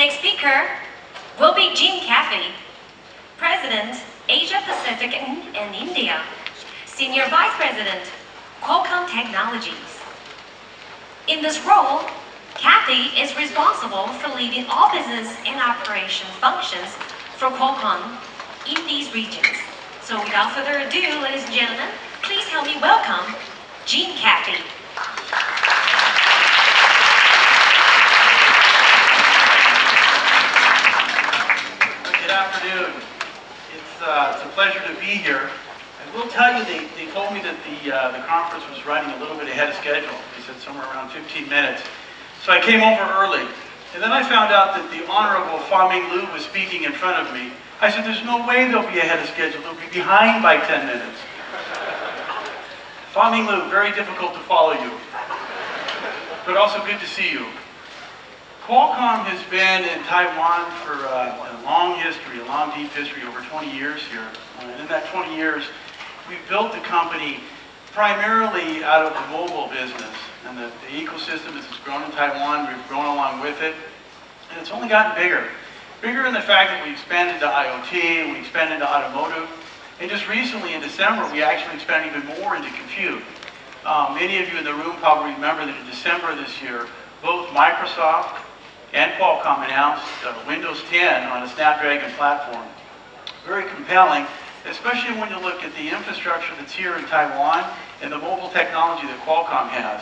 Next speaker will be Jim Caffey, President, Asia Pacific and India, Senior Vice President, Qualcomm Technologies. In this role, Caffey is responsible for leading all business and operation functions for Qualcomm in these regions. So without further ado, ladies and gentlemen, please help me welcome Jim Caffey. Good afternoon. It's a pleasure to be here. I will tell you, they told me that the conference was running a little bit ahead of schedule. They said somewhere around 15 minutes. So I came over early. And then I found out that the Honorable Fa Ming Lu was speaking in front of me. I said, there's no way they'll be ahead of schedule. They'll be behind by 10 minutes. Fa Ming Lu, very difficult to follow you. But also good to see you. Qualcomm has been in Taiwan for a long history, a long, deep history, over 20 years here. And in that 20 years, we've built the company primarily out of the mobile business. And the ecosystem as it's grown in Taiwan, we've grown along with it. And it's only gotten bigger. Bigger in the fact that we expanded to IoT, we expanded to automotive. And just recently in December, we actually expanded even more into compute. Many of you in the room probably remember that in December this year, both Microsoft and Qualcomm announced Windows 10 on a Snapdragon platform. Very compelling, especially when you look at the infrastructure that's here in Taiwan and the mobile technology that Qualcomm has.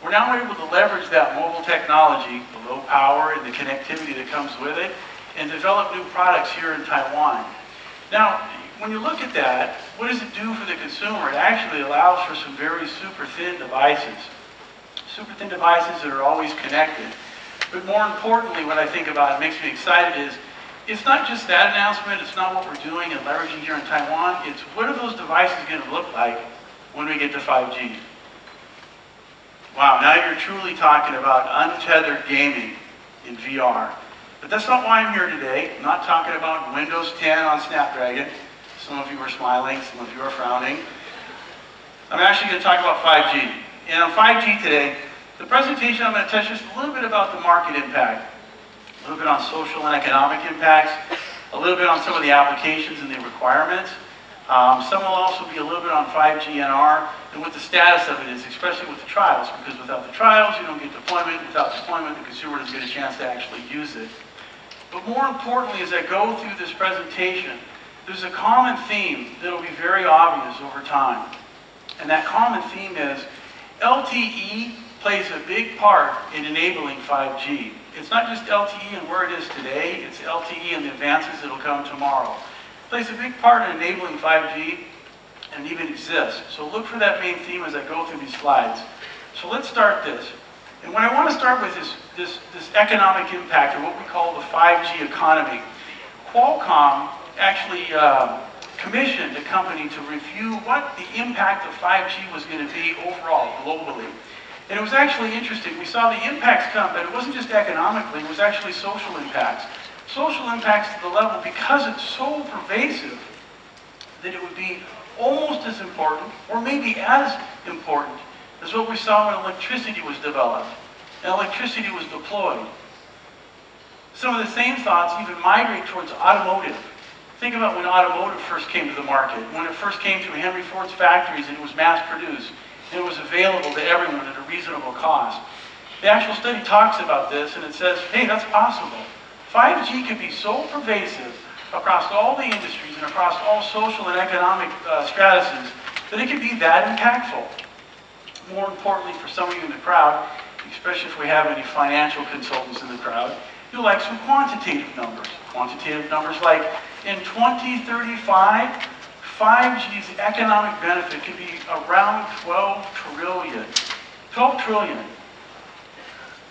We're now able to leverage that mobile technology, the low power and the connectivity that comes with it, and develop new products here in Taiwan. Now, when you look at that, what does it do for the consumer? It actually allows for some very super thin devices. Super thin devices that are always connected. But more importantly, what I think about it makes me excited is, it's not just that announcement, it's not what we're doing and leveraging here in Taiwan, it's what are those devices going to look like when we get to 5G? Wow, now you're truly talking about untethered gaming in VR. But that's not why I'm here today. I'm not talking about Windows 10 on Snapdragon. Some of you are smiling, some of you are frowning. I'm actually going to talk about 5G. And on 5G today, the presentation I'm going to touch just a little bit about the market impact, a little bit on social and economic impacts, a little bit on some of the applications and the requirements. Some will also be a little bit on 5G NR and what the status of it is, especially with the trials, because without the trials, you don't get deployment. Without deployment, the consumer doesn't get a chance to actually use it. But more importantly, as I go through this presentation, there's a common theme that will be very obvious over time. And that common theme is LTE plays a big part in enabling 5G. It's not just LTE and where it is today, it's LTE and the advances that will come tomorrow. It plays a big part in enabling 5G and even exists. So look for that main theme as I go through these slides. So let's start this. And what I want to start with is this economic impact, or what we call the 5G economy. Qualcomm actually commissioned a company to review what the impact of 5G was going to be overall, globally. And it was actually interesting. We saw the impacts come, but it wasn't just economically, it was actually social impacts. Social impacts to the level, because it's so pervasive, that it would be almost as important, or maybe as important, as what we saw when electricity was developed and electricity was deployed. Some of the same thoughts even migrate towards automotive. Think about when automotive first came to the market, when it first came to Henry Ford's factories and it was mass produced, and it was available to everyone at a reasonable cost. The actual study talks about this and it says, hey, that's possible. 5G can be so pervasive across all the industries and across all social and economic stratuses that it can be that impactful. More importantly, for some of you in the crowd, especially if we have any financial consultants in the crowd, you'll like some quantitative numbers. Quantitative numbers like, in 2035, 5G's economic benefit could be around 12 trillion. 12 trillion.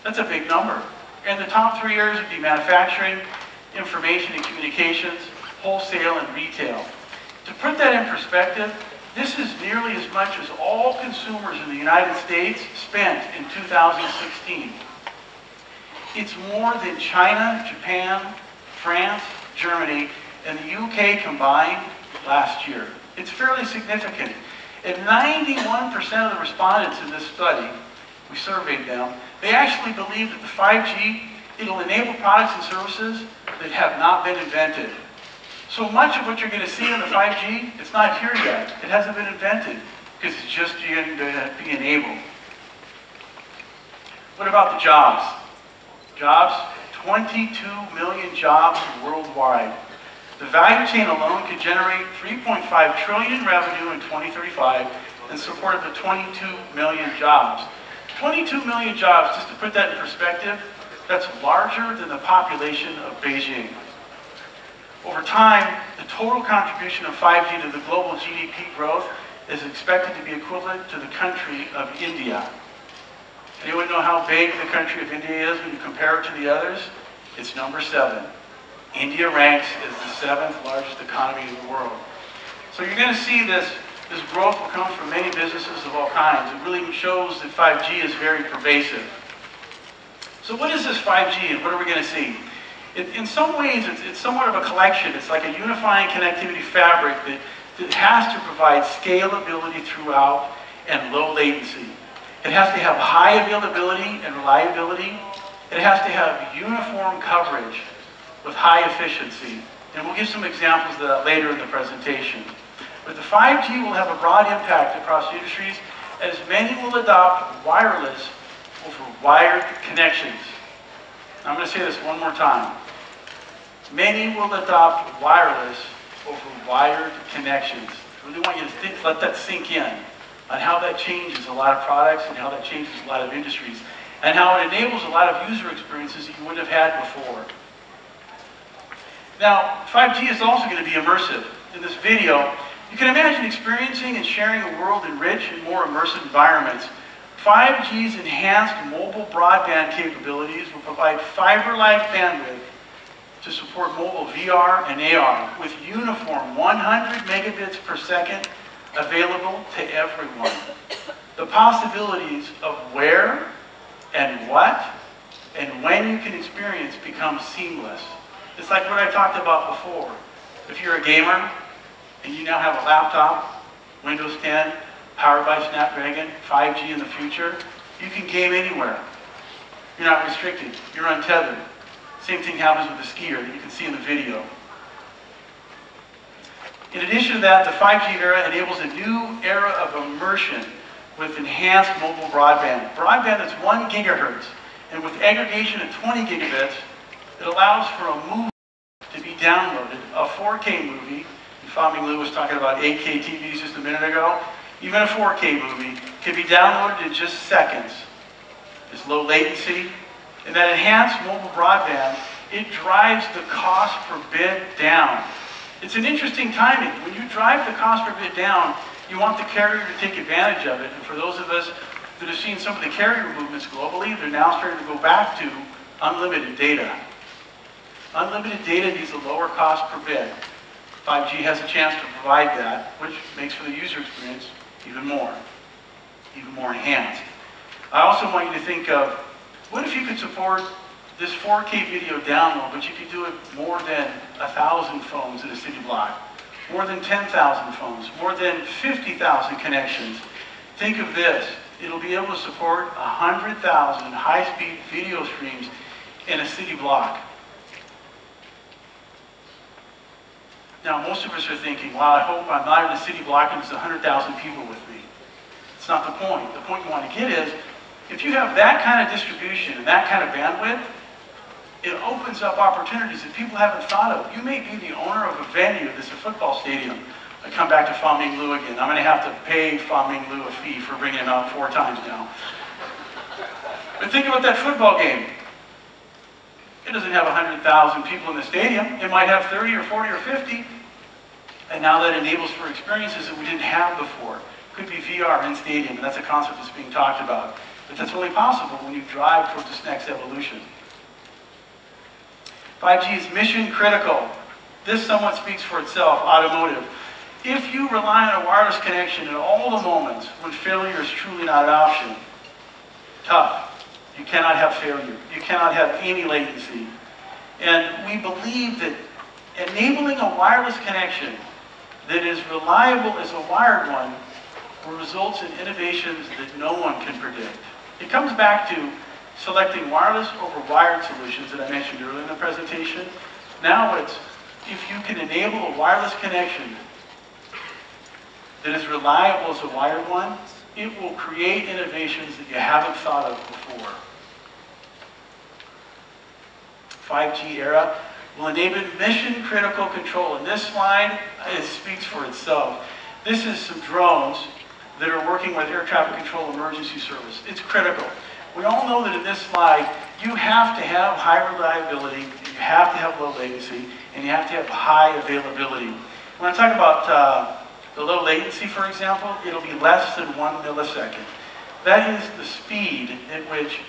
That's a big number. And the top 3 areas would be manufacturing, information and communications, wholesale, and retail. To put that in perspective, this is nearly as much as all consumers in the United States spent in 2016. It's more than China, Japan, France, Germany, and the UK combined last year. It's fairly significant. And 91% of the respondents in this study, we surveyed them, they actually believe that the 5G It'll enable products and services that have not been invented. So much of what you're going to see in the 5G, it's not here yet. It hasn't been invented because it's just going to be enabled. What about the jobs? Jobs, 22 million jobs worldwide. The value chain alone could generate 3.5 trillion revenue in 2035 and support up to 22 million jobs. 22 million jobs, just to put that in perspective, that's larger than the population of Beijing. Over time, the total contribution of 5G to the global GDP growth is expected to be equivalent to the country of India. Anyone know how big the country of India is when you compare it to the others? It's number 7. India ranks as the 7th largest economy in the world. So you're going to see this growth will come from many businesses of all kinds. It really shows that 5G is very pervasive. So what is this 5G and what are we going to see? In some ways, it's somewhat of a collection. It's like a unifying connectivity fabric that has to provide scalability throughout and low latency. It has to have high availability and reliability. It has to have uniform coverage with high efficiency. And we'll give some examples of that later in the presentation. But the 5G will have a broad impact across industries as many will adopt wireless over wired connections. Now, I'm going to say this one more time. Many will adopt wireless over wired connections. I really want you to let that sink in on how that changes a lot of products and how that changes a lot of industries and how it enables a lot of user experiences that you wouldn't have had before. Now, 5G is also going to be immersive. In this video, you can imagine experiencing and sharing a world in rich and more immersive environments. 5G's enhanced mobile broadband capabilities will provide fiber-like bandwidth to support mobile VR and AR with uniform 100 megabits per second available to everyone. The possibilities of where and what and when you can experience become seamless. It's like what I talked about before. If you're a gamer and you now have a laptop, Windows 10, powered by Snapdragon, 5G in the future, you can game anywhere. You're not restricted. You're untethered. Same thing happens with the skier that you can see in the video. In addition to that, the 5G era enables a new era of immersion with enhanced mobile broadband. Broadband that's 1 gigahertz, and with aggregation at 20 gigabits, it allows for a movie to be downloaded, a 4K movie. Fang Lu was talking about 8K TVs just a minute ago. Even a 4K movie can be downloaded in just seconds. It's low latency, and that enhanced mobile broadband, it drives the cost per bit down. It's an interesting timing. When you drive the cost per bit down, you want the carrier to take advantage of it. And for those of us that have seen some of the carrier movements globally, they're now starting to go back to unlimited data. Unlimited data needs a lower cost per bit. 5G has a chance to provide that, which makes for the user experience even more enhanced. I also want you to think of, what if you could support this 4K video download, but you could do it more than 1,000 phones in a city block, more than 10,000 phones, more than 50,000 connections. Think of this. It'll be able to support 100,000 high-speed video streams in a city block. Now, most of us are thinking, well, I hope I'm not in a city block and there's 100,000 people with me. It's not the point. The point you want to get is, if you have that kind of distribution and that kind of bandwidth, it opens up opportunities that people haven't thought of. You may be the owner of a venue that's a football stadium. I come back to Fang Lu again. I'm going to have to pay Fang Lu a fee for bringing him out 4 times now. But think about that football game. It doesn't have 100,000 people in the stadium. It might have 30 or 40 or 50. And now that enables for experiences that we didn't have before. Could be VR in stadium, and that's a concept that's being talked about. But that's only possible when you drive towards this next evolution. 5G is mission critical. This somewhat speaks for itself, automotive. If you rely on a wireless connection at all the moments when failure is truly not an option, tough. You cannot have failure. You cannot have any latency. And we believe that enabling a wireless connection that is reliable as a wired one results in innovations that no one can predict. It comes back to selecting wireless over wired solutions that I mentioned earlier in the presentation. Now it's, if you can enable a wireless connection that is reliable as a wired one, it will create innovations that you haven't thought of before. 5G era will enable mission-critical control. And this slide, it speaks for itself. This is some drones that are working with air traffic control emergency service. It's critical. We all know that in this slide, you have to have high reliability, you have to have low latency, and you have to have high availability. When I talk about the low latency, for example, it'll be less than 1 millisecond. That is the speed at which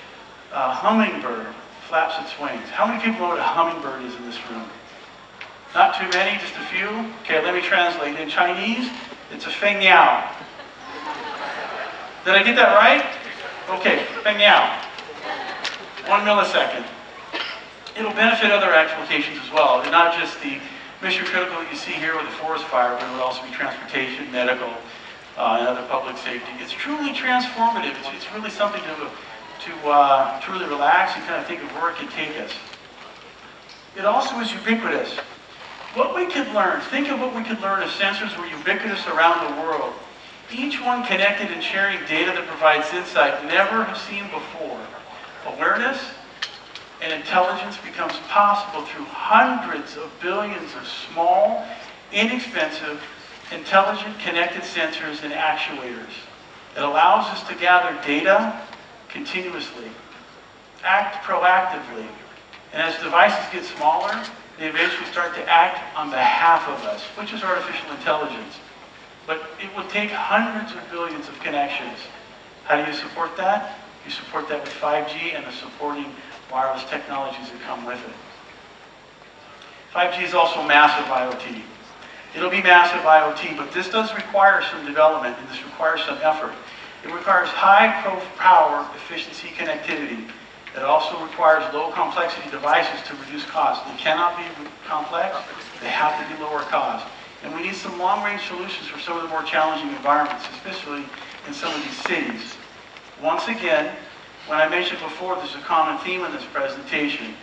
a hummingbird flaps its wings. How many people know what a hummingbird is in this room? Not too many, just a few? Okay, let me translate. In Chinese, it's a feng yao. Did I get that right? Okay, feng yao. 1 millisecond. It'll benefit other applications as well, and not just the mission critical that you see here with the forest fire, but it would also be transportation, medical, and other public safety. It's truly transformative. It's really something to truly relax and kind of think of where it can take us. It also is ubiquitous. What we could learn, think of what we could learn if sensors were ubiquitous around the world. Each one connected and sharing data that provides insight never seen before. Awareness and intelligence becomes possible through hundreds of billions of small, inexpensive, intelligent connected sensors and actuators. It allows us to gather data continuously, act proactively, and as devices get smaller, they eventually start to act on behalf of us, which is artificial intelligence. But it will take hundreds of billions of connections. How do you support that? You support that with 5G and the supporting wireless technologies that come with it. 5G is also massive IoT. It'll be massive IoT, but this does require some development, and this requires some effort. It requires high power efficiency connectivity. It also requires low complexity devices to reduce cost. They cannot be complex, they have to be lower cost. And we need some long-range solutions for some of the more challenging environments, especially in some of these cities. Once again, when I mentioned before, there's a common theme in this presentation.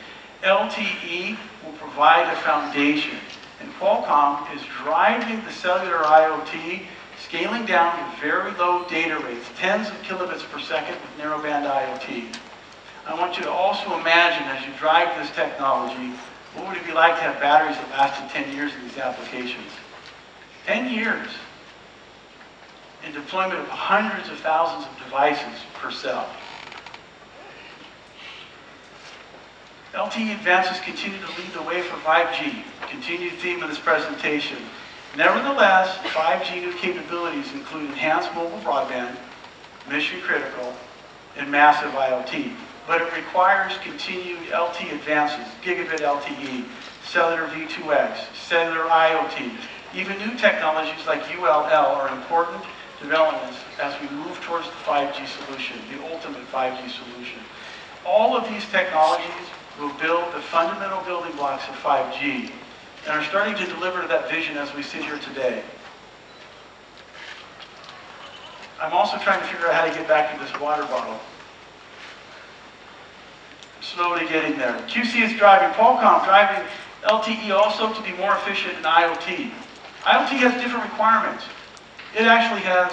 LTE will provide a foundation, and Qualcomm is driving the cellular IoT, scaling down to very low data rates, tens of kilobits per second with narrowband IoT. I want you to also imagine, as you drive this technology, what would it be like to have batteries that lasted 10 years in these applications? 10 years in deployment of hundreds of thousands of devices per cell. LTE advances continue to lead the way for 5G, continued theme of this presentation. Nevertheless, 5G new capabilities include enhanced mobile broadband, mission critical, and massive IoT. But it requires continued LTE advances, gigabit LTE, cellular V2X, cellular IoT. Even new technologies like ULL are important developments as we move towards the 5G solution, the ultimate 5G solution. All of these technologies will build the fundamental building blocks of 5G and are starting to deliver that vision as we sit here today. I'm also trying to figure out how to get back to this water bottle. Slowly getting there. QC is driving, Qualcomm driving LTE also to be more efficient in IoT. IoT has different requirements. It actually has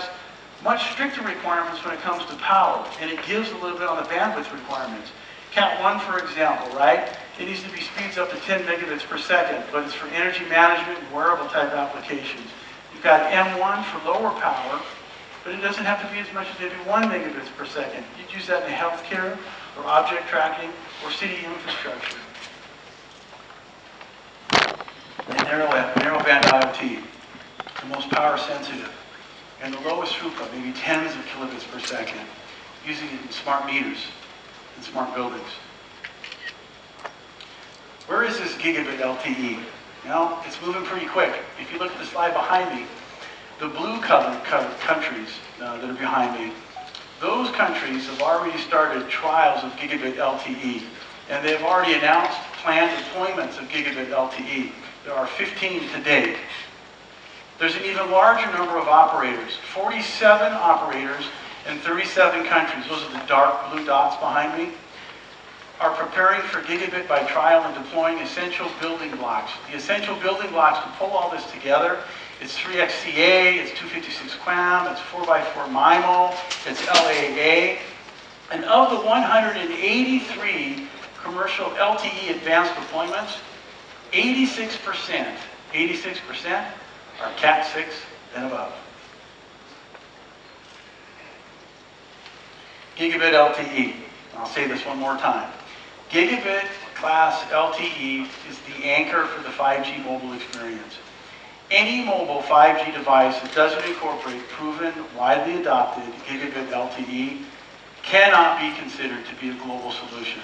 much stricter requirements when it comes to power, and it gives a little bit on the bandwidth requirements. Cat 1, for example, right? It needs to be speeds up to 10 megabits per second, but it's for energy management and wearable type applications. You've got M1 for lower power, but it doesn't have to be as much as maybe 1 megabits per second. You'd use that in healthcare, or object tracking, or city infrastructure. And narrowband IoT, the most power sensitive, and the lowest throughput, maybe tens of kilobits per second, using it in smart meters and smart buildings. Where is this gigabit LTE? Well, it's moving pretty quick. If you look at the slide behind me, the blue colored countries that are behind me, those countries have already started trials of gigabit LTE, and they've already announced planned deployments of gigabit LTE. There are 15 to date. There's an even larger number of operators, 47 operators in 37 countries. Those are the dark blue dots behind me. are preparing for gigabit by trial and deploying essential building blocks. The essential building blocks to pull all this together, it's 3xCA, it's 256 QAM, it's 4x4 MIMO, it's LAA. And of the 183 commercial LTE advanced deployments, 86% are Cat 6 and above. Gigabit LTE. I'll say this one more time. Gigabit class LTE is the anchor for the 5G mobile experience. Any mobile 5G device that doesn't incorporate proven, widely adopted gigabit LTE cannot be considered to be a global solution.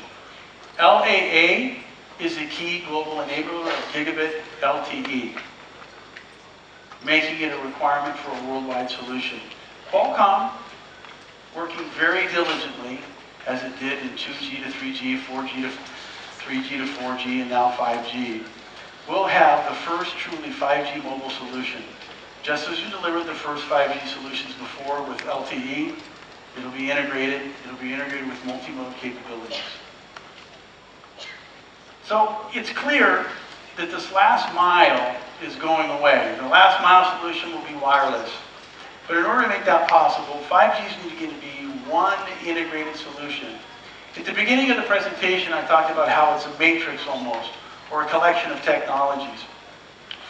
LAA is a key global enabler of gigabit LTE, making it a requirement for a worldwide solution. Qualcomm, working very diligently, as it did in 2G to 3G, 4G to 3G to 4G, and now 5G, will have the first truly 5G mobile solution. Just as you delivered the first 5G solutions before with LTE, it'll be integrated with multi-mode capabilities. So it's clear that this last mile is going away. The last mile solution will be wireless. But in order to make that possible, 5Gs need to get to be one integrated solution. At the beginning of the presentation, I talked about how it's a matrix almost, or a collection of technologies.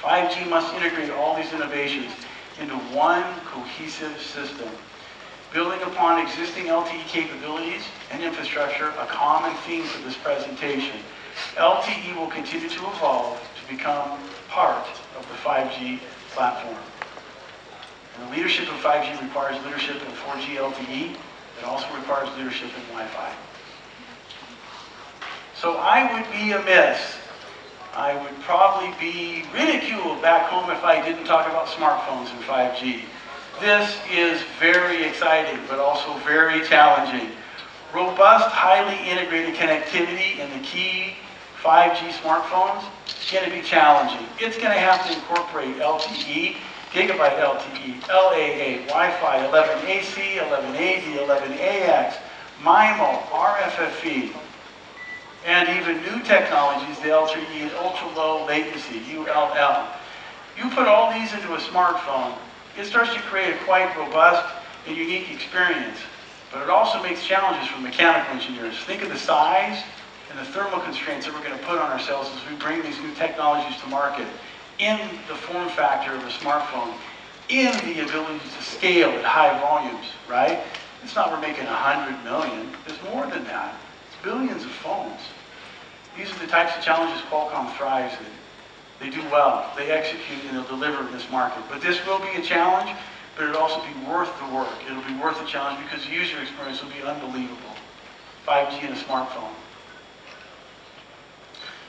5G must integrate all these innovations into one cohesive system. Building upon existing LTE capabilities and infrastructure, a common theme for this presentation, LTE will continue to evolve to become part of the 5G platform. And the leadership of 5G requires leadership in 4G LTE. It also requires leadership in Wi-Fi. So I would be amiss. I would probably be ridiculed back home if I didn't talk about smartphones and 5G. This is very exciting, but also very challenging. Robust, highly integrated connectivity in the key 5G smartphones is going to be challenging. It's going to have to incorporate LTE, gigabit LTE, LAA, Wi-Fi, 11AC, 11AD, 11AX, MIMO, RFFE, and even new technologies, the LTE, ultra-low latency, ULL. You put all these into a smartphone, it starts to create a quite robust and unique experience. But it also makes challenges for mechanical engineers. Think of the size and the thermal constraints that we're going to put on ourselves as we bring these new technologies to market in the form factor of a smartphone, in the ability to scale at high volumes, right? It's not we're making 100 million. There's more than that. It's billions of phones. These are the types of challenges Qualcomm thrives in. They do well. They execute and they'll deliver in this market. But this will be a challenge, but it'll also be worth the work. It'll be worth the challenge because the user experience will be unbelievable. 5G in a smartphone.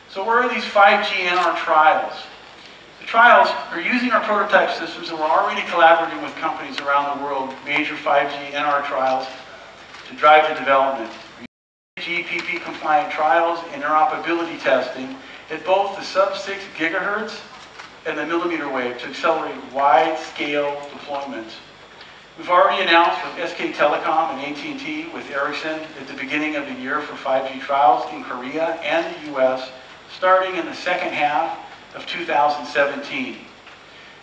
So where are these 5G NR trials? The trials are using our prototype systems, and we're already collaborating with companies around the world, major 5G NR trials, to drive the development. GPP compliant trials and interoperability testing at both the sub-6 gigahertz and the millimeter wave to accelerate wide-scale deployments. We've already announced with SK Telecom and AT&T with Ericsson at the beginning of the year for 5G trials in Korea and the US, starting in the second half of 2017.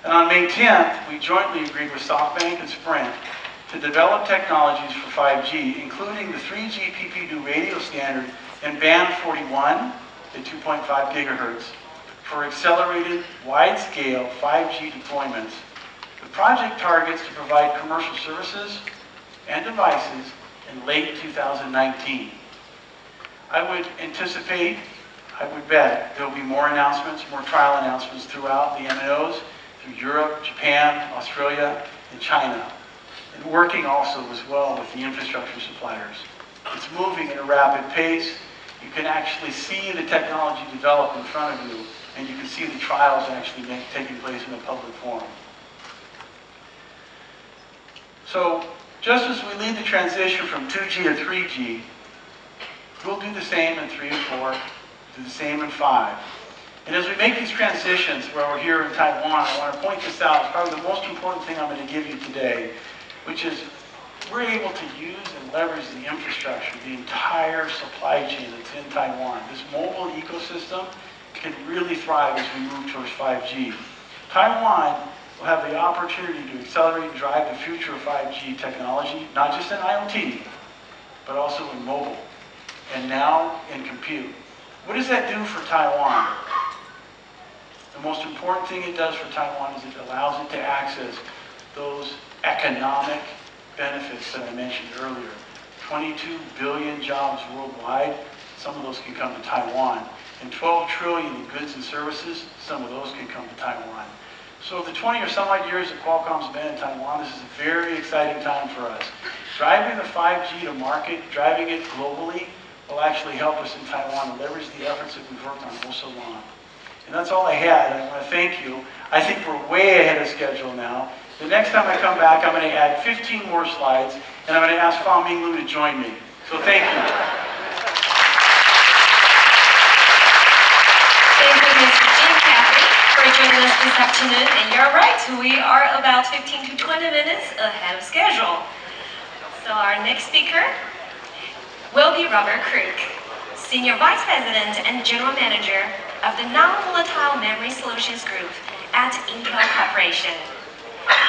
And on May 10th, we jointly agreed with SoftBank and Sprint to develop technologies for 5G, including the 3GPP radio standard and band 41 at 2.5 gigahertz for accelerated, wide-scale 5G deployments. The project targets to provide commercial services and devices in late 2019. I would anticipate, I would bet, there will be more announcements, more trial announcements throughout the MNOs, through Europe, Japan, Australia, and China. And working also as well with the infrastructure suppliers. It's moving at a rapid pace. You can actually see the technology develop in front of you, and you can see the trials actually taking place in a public forum. So, just as we lead the transition from 2G to 3G, we'll do the same in 3 and 4, do the same in 5. And as we make these transitions, where we're here in Taiwan, I want to point this out. It's probably the most important thing I'm going to give you today, which is we're able to use and leverage the infrastructure, the entire supply chain that's in Taiwan. This mobile ecosystem can really thrive as we move towards 5G. Taiwan will have the opportunity to accelerate and drive the future of 5G technology, not just in IoT, but also in mobile, and now in compute. What does that do for Taiwan? The most important thing it does for Taiwan is it allows it to access those economic benefits that I mentioned earlier. 22 billion jobs worldwide, some of those can come to Taiwan. And 12 trillion in goods and services, some of those can come to Taiwan. So the 20 or some odd years that Qualcomm's been in Taiwan, this is a very exciting time for us. Driving the 5G to market, driving it globally, will actually help us in Taiwan to leverage the efforts that we've worked on for so long. And that's all I had. I want to thank you. I think we're way ahead of schedule now. The next time I come back, I'm going to add 15 more slides, and I'm going to ask Fa Minglu to join me. So thank you. Thank you, Mr. Jim Caffey, for joining us this afternoon. And you're right, we are about 15 to 20 minutes ahead of schedule. So our next speaker will be Robert Crook, Senior Vice President and General Manager of the Non-Volatile Memory Solutions Group at Intel Corporation.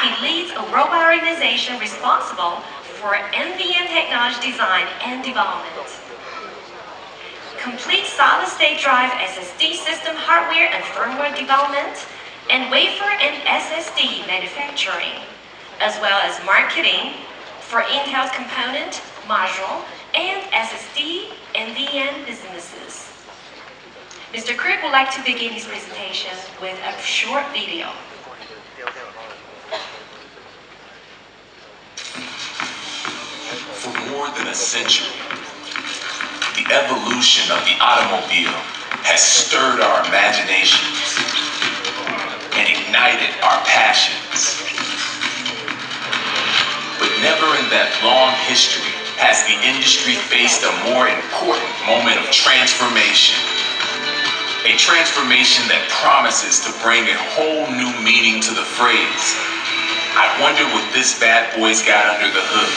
He leads a worldwide organization responsible for NVM technology design and development, complete solid-state drive SSD system hardware and firmware development, and wafer and SSD manufacturing, as well as marketing for Intel's component, module, and SSD and VM businesses. Mr. Crook would like to begin his presentation with a short video. For more than a century, the evolution of the automobile has stirred our imaginations and ignited our passions. But never in that long history has the industry faced a more important moment of transformation. A transformation that promises to bring a whole new meaning to the phrase. I wonder what this bad boy's got under the hood.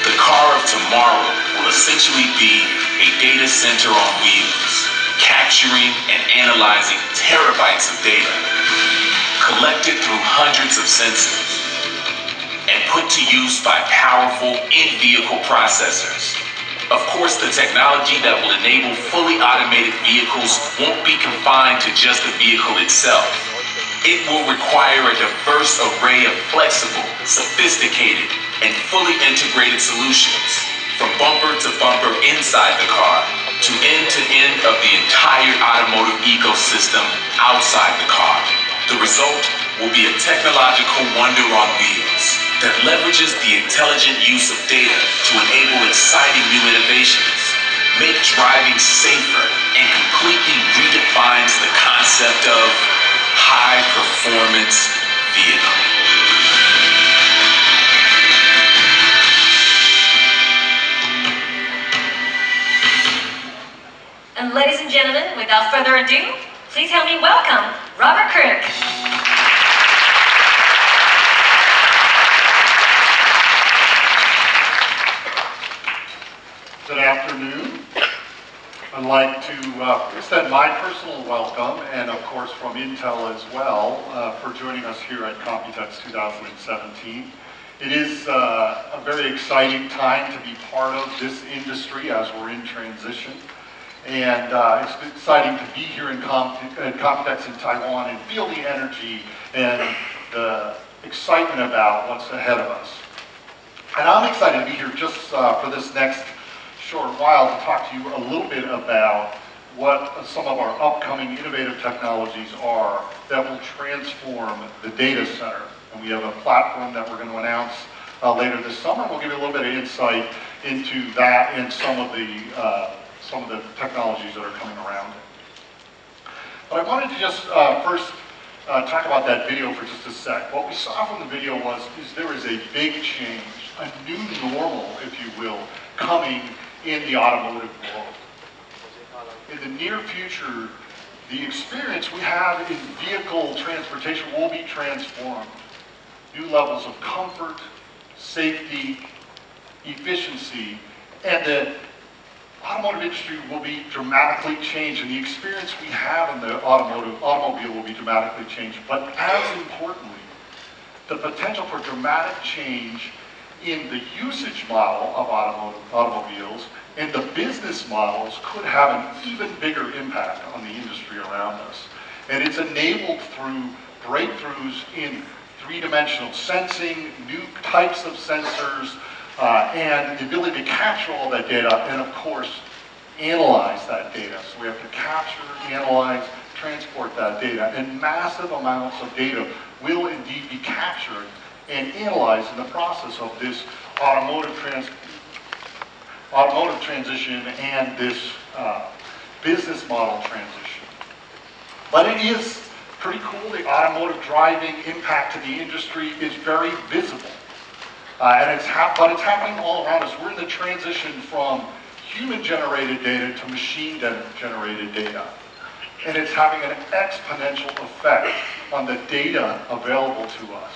The car of tomorrow will essentially be a data center on wheels, capturing and analyzing terabytes of data, collected through hundreds of sensors, and put to use by powerful in-vehicle processors. Of course, the technology that will enable fully automated vehicles won't be confined to just the vehicle itself. It will require a diverse array of flexible, sophisticated, and fully integrated solutions, from bumper to bumper inside the car, to end of the entire automotive ecosystem outside the car. The result will be a technological wonder on wheels that leverages the intelligent use of data to enable exciting new innovations, make driving safer, and completely redefines the concept of high-performance vehicle. And ladies and gentlemen, without further ado, please help me welcome Robert Crook. Good afternoon. I'd like to extend my personal welcome, and of course from Intel as well, for joining us here at Computex 2017. It is a very exciting time to be part of this industry as we're in transition. And it's exciting to be here in Computex in Taiwan and feel the energy and the excitement about what's ahead of us. And I'm excited to be here just for this next short while to talk to you a little bit about what some of our upcoming innovative technologies are that will transform the data center. And we have a platform that we're going to announce later this summer. We'll give you a little bit of insight into that and some of the technologies that are coming around it. But I wanted to just first talk about that video for just a sec. What we saw from the video is there is a big change, a new normal, if you will, coming in the automotive world. In the near future, the experience we have in vehicle transportation will be transformed. new levels of comfort, safety, efficiency, and the automotive industry will be dramatically changed, and the experience we have in the automobile will be dramatically changed. But as importantly, the potential for dramatic change in the usage model of automobiles and the business models could have an even bigger impact on the industry around us. And it's enabled through breakthroughs in three-dimensional sensing, new types of sensors, and the ability to capture all that data and, of course, analyze that data. So we have to capture, analyze, transport that data, and massive amounts of data will indeed be captured and analyzed in the process of this automotive transition and this business model transition. But it is pretty cool. The automotive driving impact to the industry is very visible. But it's happening all around us. We're in the transition from human-generated data to machine-generated data. And it's having an exponential effect on the data available to us.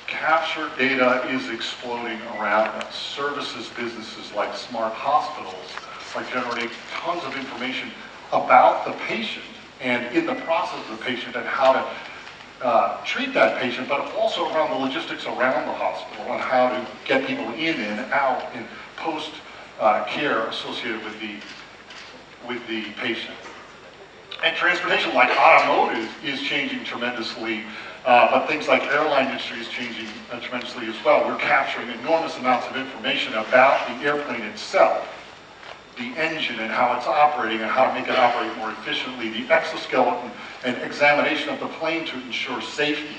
Captured data is exploding around us. Services businesses like smart hospitals are generating tons of information about the patient and in the process of the patient and how to treat that patient, but also around the logistics around the hospital and how to get people in and out in post-care associated with the patient. And transportation, like automotive, is changing tremendously, but things like airline industry is changing tremendously as well. We're capturing enormous amounts of information about the airplane itself, the engine and how it's operating and how to make it operate more efficiently, the exoskeleton and examination of the plane to ensure safety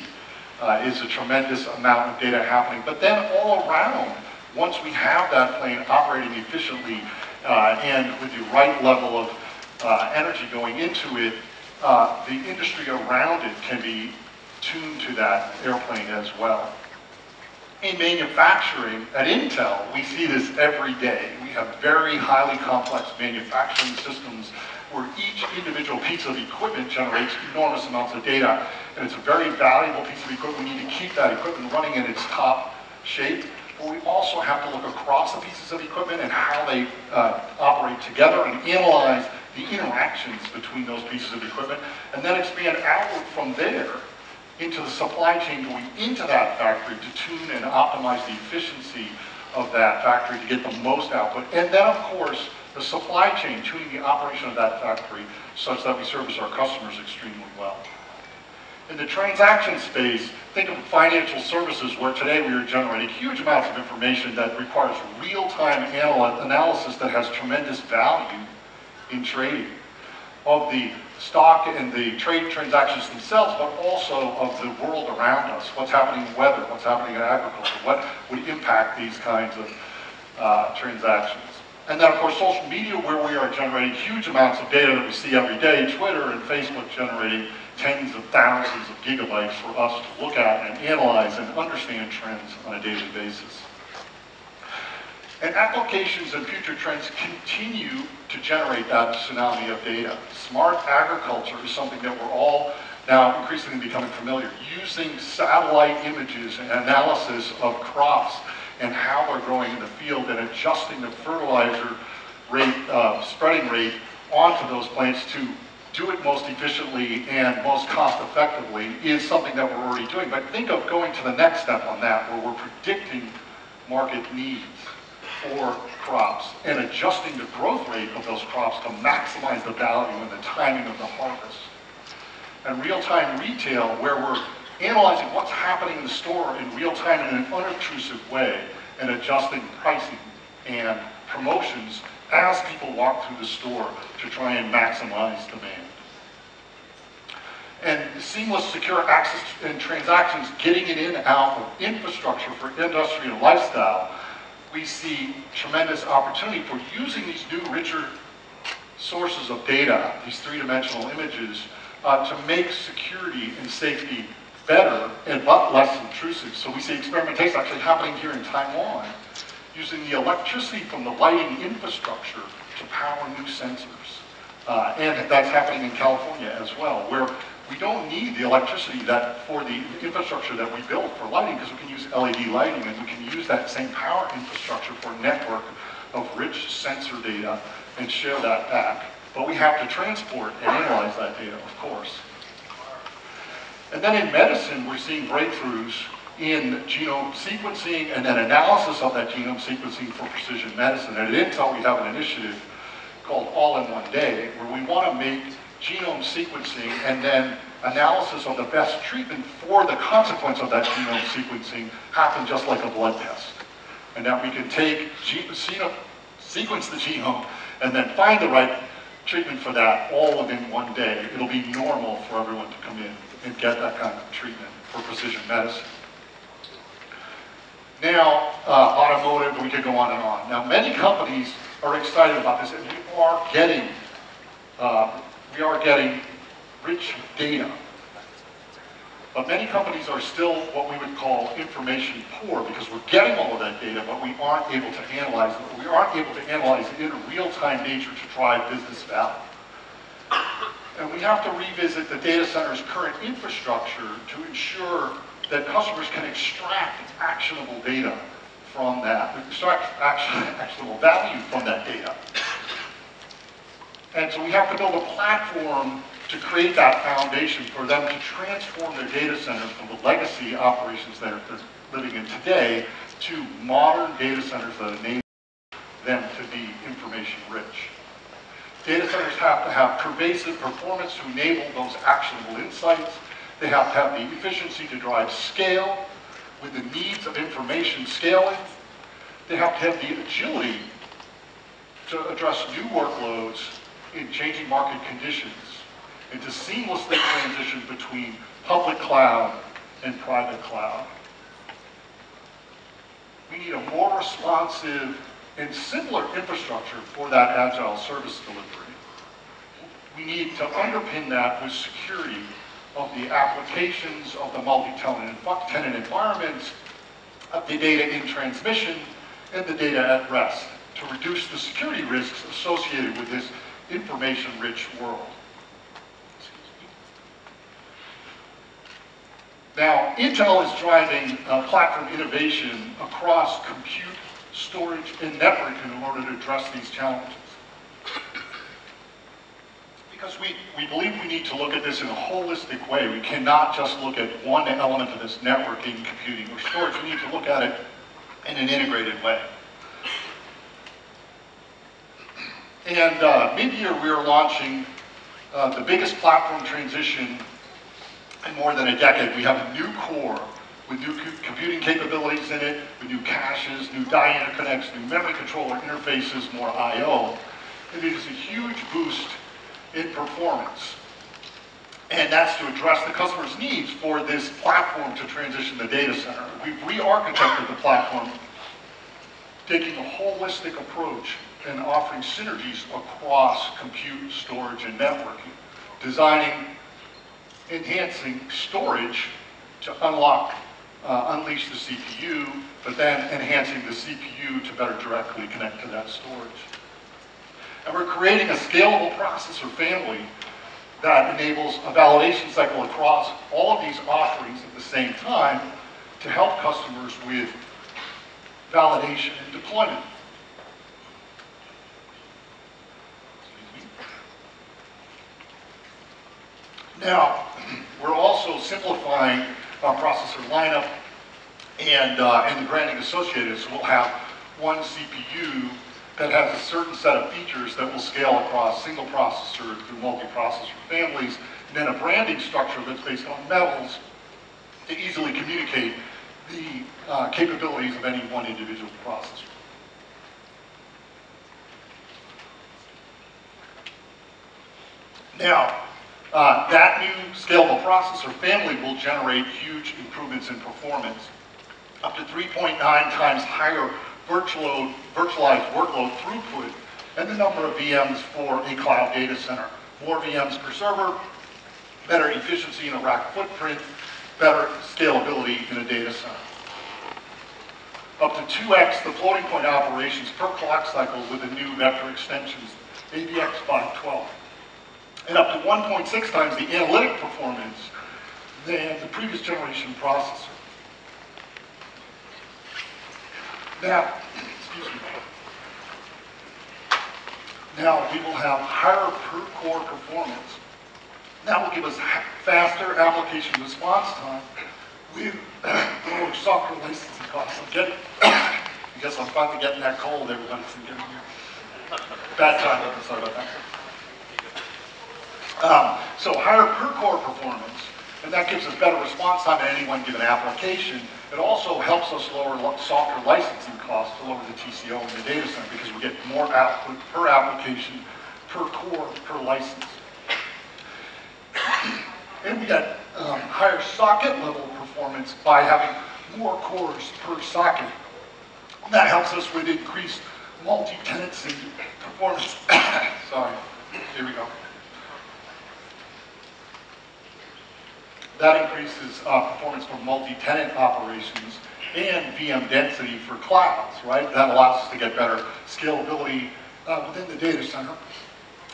is a tremendous amount of data happening. But then all around, once we have that plane operating efficiently and with the right level of energy going into it, the industry around it can be tuned to that airplane as well. In manufacturing, at Intel, we see this every day. We have very highly complex manufacturing systems where each individual piece of equipment generates enormous amounts of data, and it's a very valuable piece of equipment. We need to keep that equipment running in its top shape, but we also have to look across the pieces of equipment and how they operate together and analyze the interactions between those pieces of equipment, and then expand outward from there into the supply chain going into that factory to tune and optimize the efficiency of that factory to get the most output. And then, of course, the supply chain, tuning the operation of that factory such that we service our customers extremely well. In the transaction space, think of financial services where today we are generating huge amounts of information that requires real-time analysis that has tremendous value in trading of the stock and the trade transactions themselves, but also of the world around us. What's happening in weather, what's happening in agriculture, what would impact these kinds of transactions. And then, of course, social media, where we are generating huge amounts of data that we see every day. Twitter and Facebook generating tens of thousands of gigabytes for us to look at and analyze and understand trends on a daily basis. And applications and future trends continue to generate that tsunami of data. Smart agriculture is something that we're all now increasingly becoming familiar. Using satellite images and analysis of crops and how they're growing in the field and adjusting the fertilizer rate, spreading rate onto those plants to do it most efficiently and most cost effectively is something that we're already doing. But think of going to the next step on that, where we're predicting market needs for crops and adjusting the growth rate of those crops to maximize the value and the timing of the harvest. And real-time retail, where we're analyzing what's happening in the store in real time in an unobtrusive way and adjusting pricing and promotions as people walk through the store to try and maximize demand. And seamless, secure access and transactions, getting it in and out of infrastructure for industry and lifestyle, we see tremendous opportunity for using these new, richer sources of data, these three-dimensional images, to make security and safety better and but less intrusive. So we see experimentation actually happening here in Taiwan, using the electricity from the lighting infrastructure to power new sensors. And that's happening in California as well, where we don't need the electricity for the infrastructure that we built for lighting, because we can use LED lighting, and we can use that same power infrastructure for a network of rich sensor data and share that back. But we have to transport and analyze that data, of course. And then in medicine, we're seeing breakthroughs in genome sequencing and then analysis of that genome sequencing for precision medicine. And at Intel, we have an initiative called All in One Day, where we want to make genome sequencing and then analysis of the best treatment for the consequence of that genome sequencing happen just like a blood test. And that we can take, sequence the genome and then find the right treatment for that all within one day. It'll be normal for everyone to come in and get that kind of treatment for precision medicine. Now, automotive, we could go on and on. Now, many companies are excited about this, and we are getting rich data. But many companies are still what we would call information poor, because we're getting all of that data, but we aren't able to analyze it. We aren't able to analyze it in a real-time nature to drive business value. And we have to revisit the data center's current infrastructure to ensure that customers can extract actionable data from that, extract actionable value from that data. And so we have to build a platform to create that foundation for them to transform their data centers from the legacy operations that they're living in today to modern data centers that enable them to be information rich. Data centers have to have pervasive performance to enable those actionable insights. They have to have the efficiency to drive scale with the needs of information scaling. They have to have the agility to address new workloads in changing market conditions and to seamlessly transition between public cloud and private cloud. We need a more responsive and simpler infrastructure for that agile service delivery. We need to underpin that with security of the applications, of the multi-tenant environments, of the data in transmission, and the data at rest to reduce the security risks associated with this information-rich world. Now, Intel is driving platform innovation across compute, storage, and networking in order to address these challenges. Because we believe we need to look at this in a holistic way. We cannot just look at one element of this networking, computing, or storage. We need to look at it in an integrated way. And mid-year, we are launching the biggest platform transition in more than a decade. We have a new core with new computing capabilities in it, with new caches, new die interconnects, new memory controller interfaces, more I/O. And it is a huge boost in performance. And that's to address the customer's needs for this platform to transition the data center. We've re-architected the platform, taking a holistic approach and offering synergies across compute, storage, and networking, designing, enhancing storage to unleash the CPU, but then enhancing the CPU to better directly connect to that storage. And we're creating a scalable processor family that enables a validation cycle across all of these offerings at the same time to help customers with validation and deployment. Now, we're also simplifying our processor lineup and the branding associated. So we'll have one CPU that has a certain set of features that will scale across single processor through multi-processor families, and then a branding structure that's based on metals to easily communicate the capabilities of any one individual processor. Now, that new scalable processor family will generate huge improvements in performance, up to 3.9 times higher virtualized workload throughput, and the number of VMs for a cloud data center. More VMs per server, better efficiency in a rack footprint, better scalability in a data center. Up to 2x the floating point operations per clock cycle with the new vector extensions, AVX 512. and up to 1.6 times the analytic performance than the previous generation processor. Now, excuse me. Now we will have higher per core performance. That will give us faster application response time with lower software licensing costs. I guess I'm finally getting that cold, everybody's getting here. Bad time, sorry about that. So higher per core performance, and that gives us better response time in any one given application. It also helps us lower software licensing costs to lower the TCO in the data center because we get more output per application, per core, per license. And we get higher socket level performance by having more cores per socket. And that helps us with increased multi-tenancy performance. Sorry, here we go. That increases performance for multi-tenant operations and VM density for clouds, right? That allows us to get better scalability within the data center.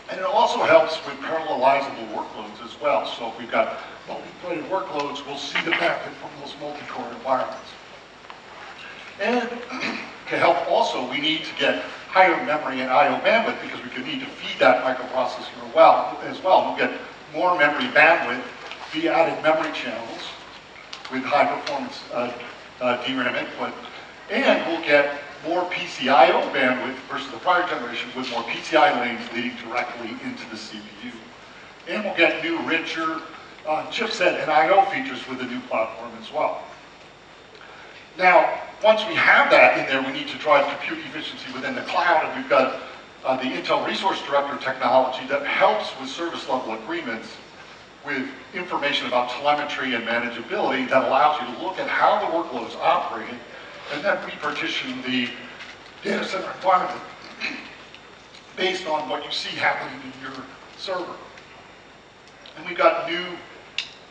And it also helps with parallelizable workloads as well. So if we've got multi-threaded workloads, we'll see the benefit from those multi-core environments. And to help also, we need to get higher memory and I/O bandwidth because we could need to feed that microprocessor as well. We'll get more memory bandwidth via added memory channels with high performance DRAM input. And we'll get more PCIO bandwidth versus the prior generation with more PCI lanes leading directly into the CPU. And we'll get new, richer chipset and I/O features with the new platform as well. Now, once we have that in there, we need to drive compute efficiency within the cloud, and we've got the Intel Resource Director technology that helps with service level agreements with information about telemetry and manageability that allows you to look at how the workload is operating and then repartition the data center environment based on what you see happening in your server. And we've got new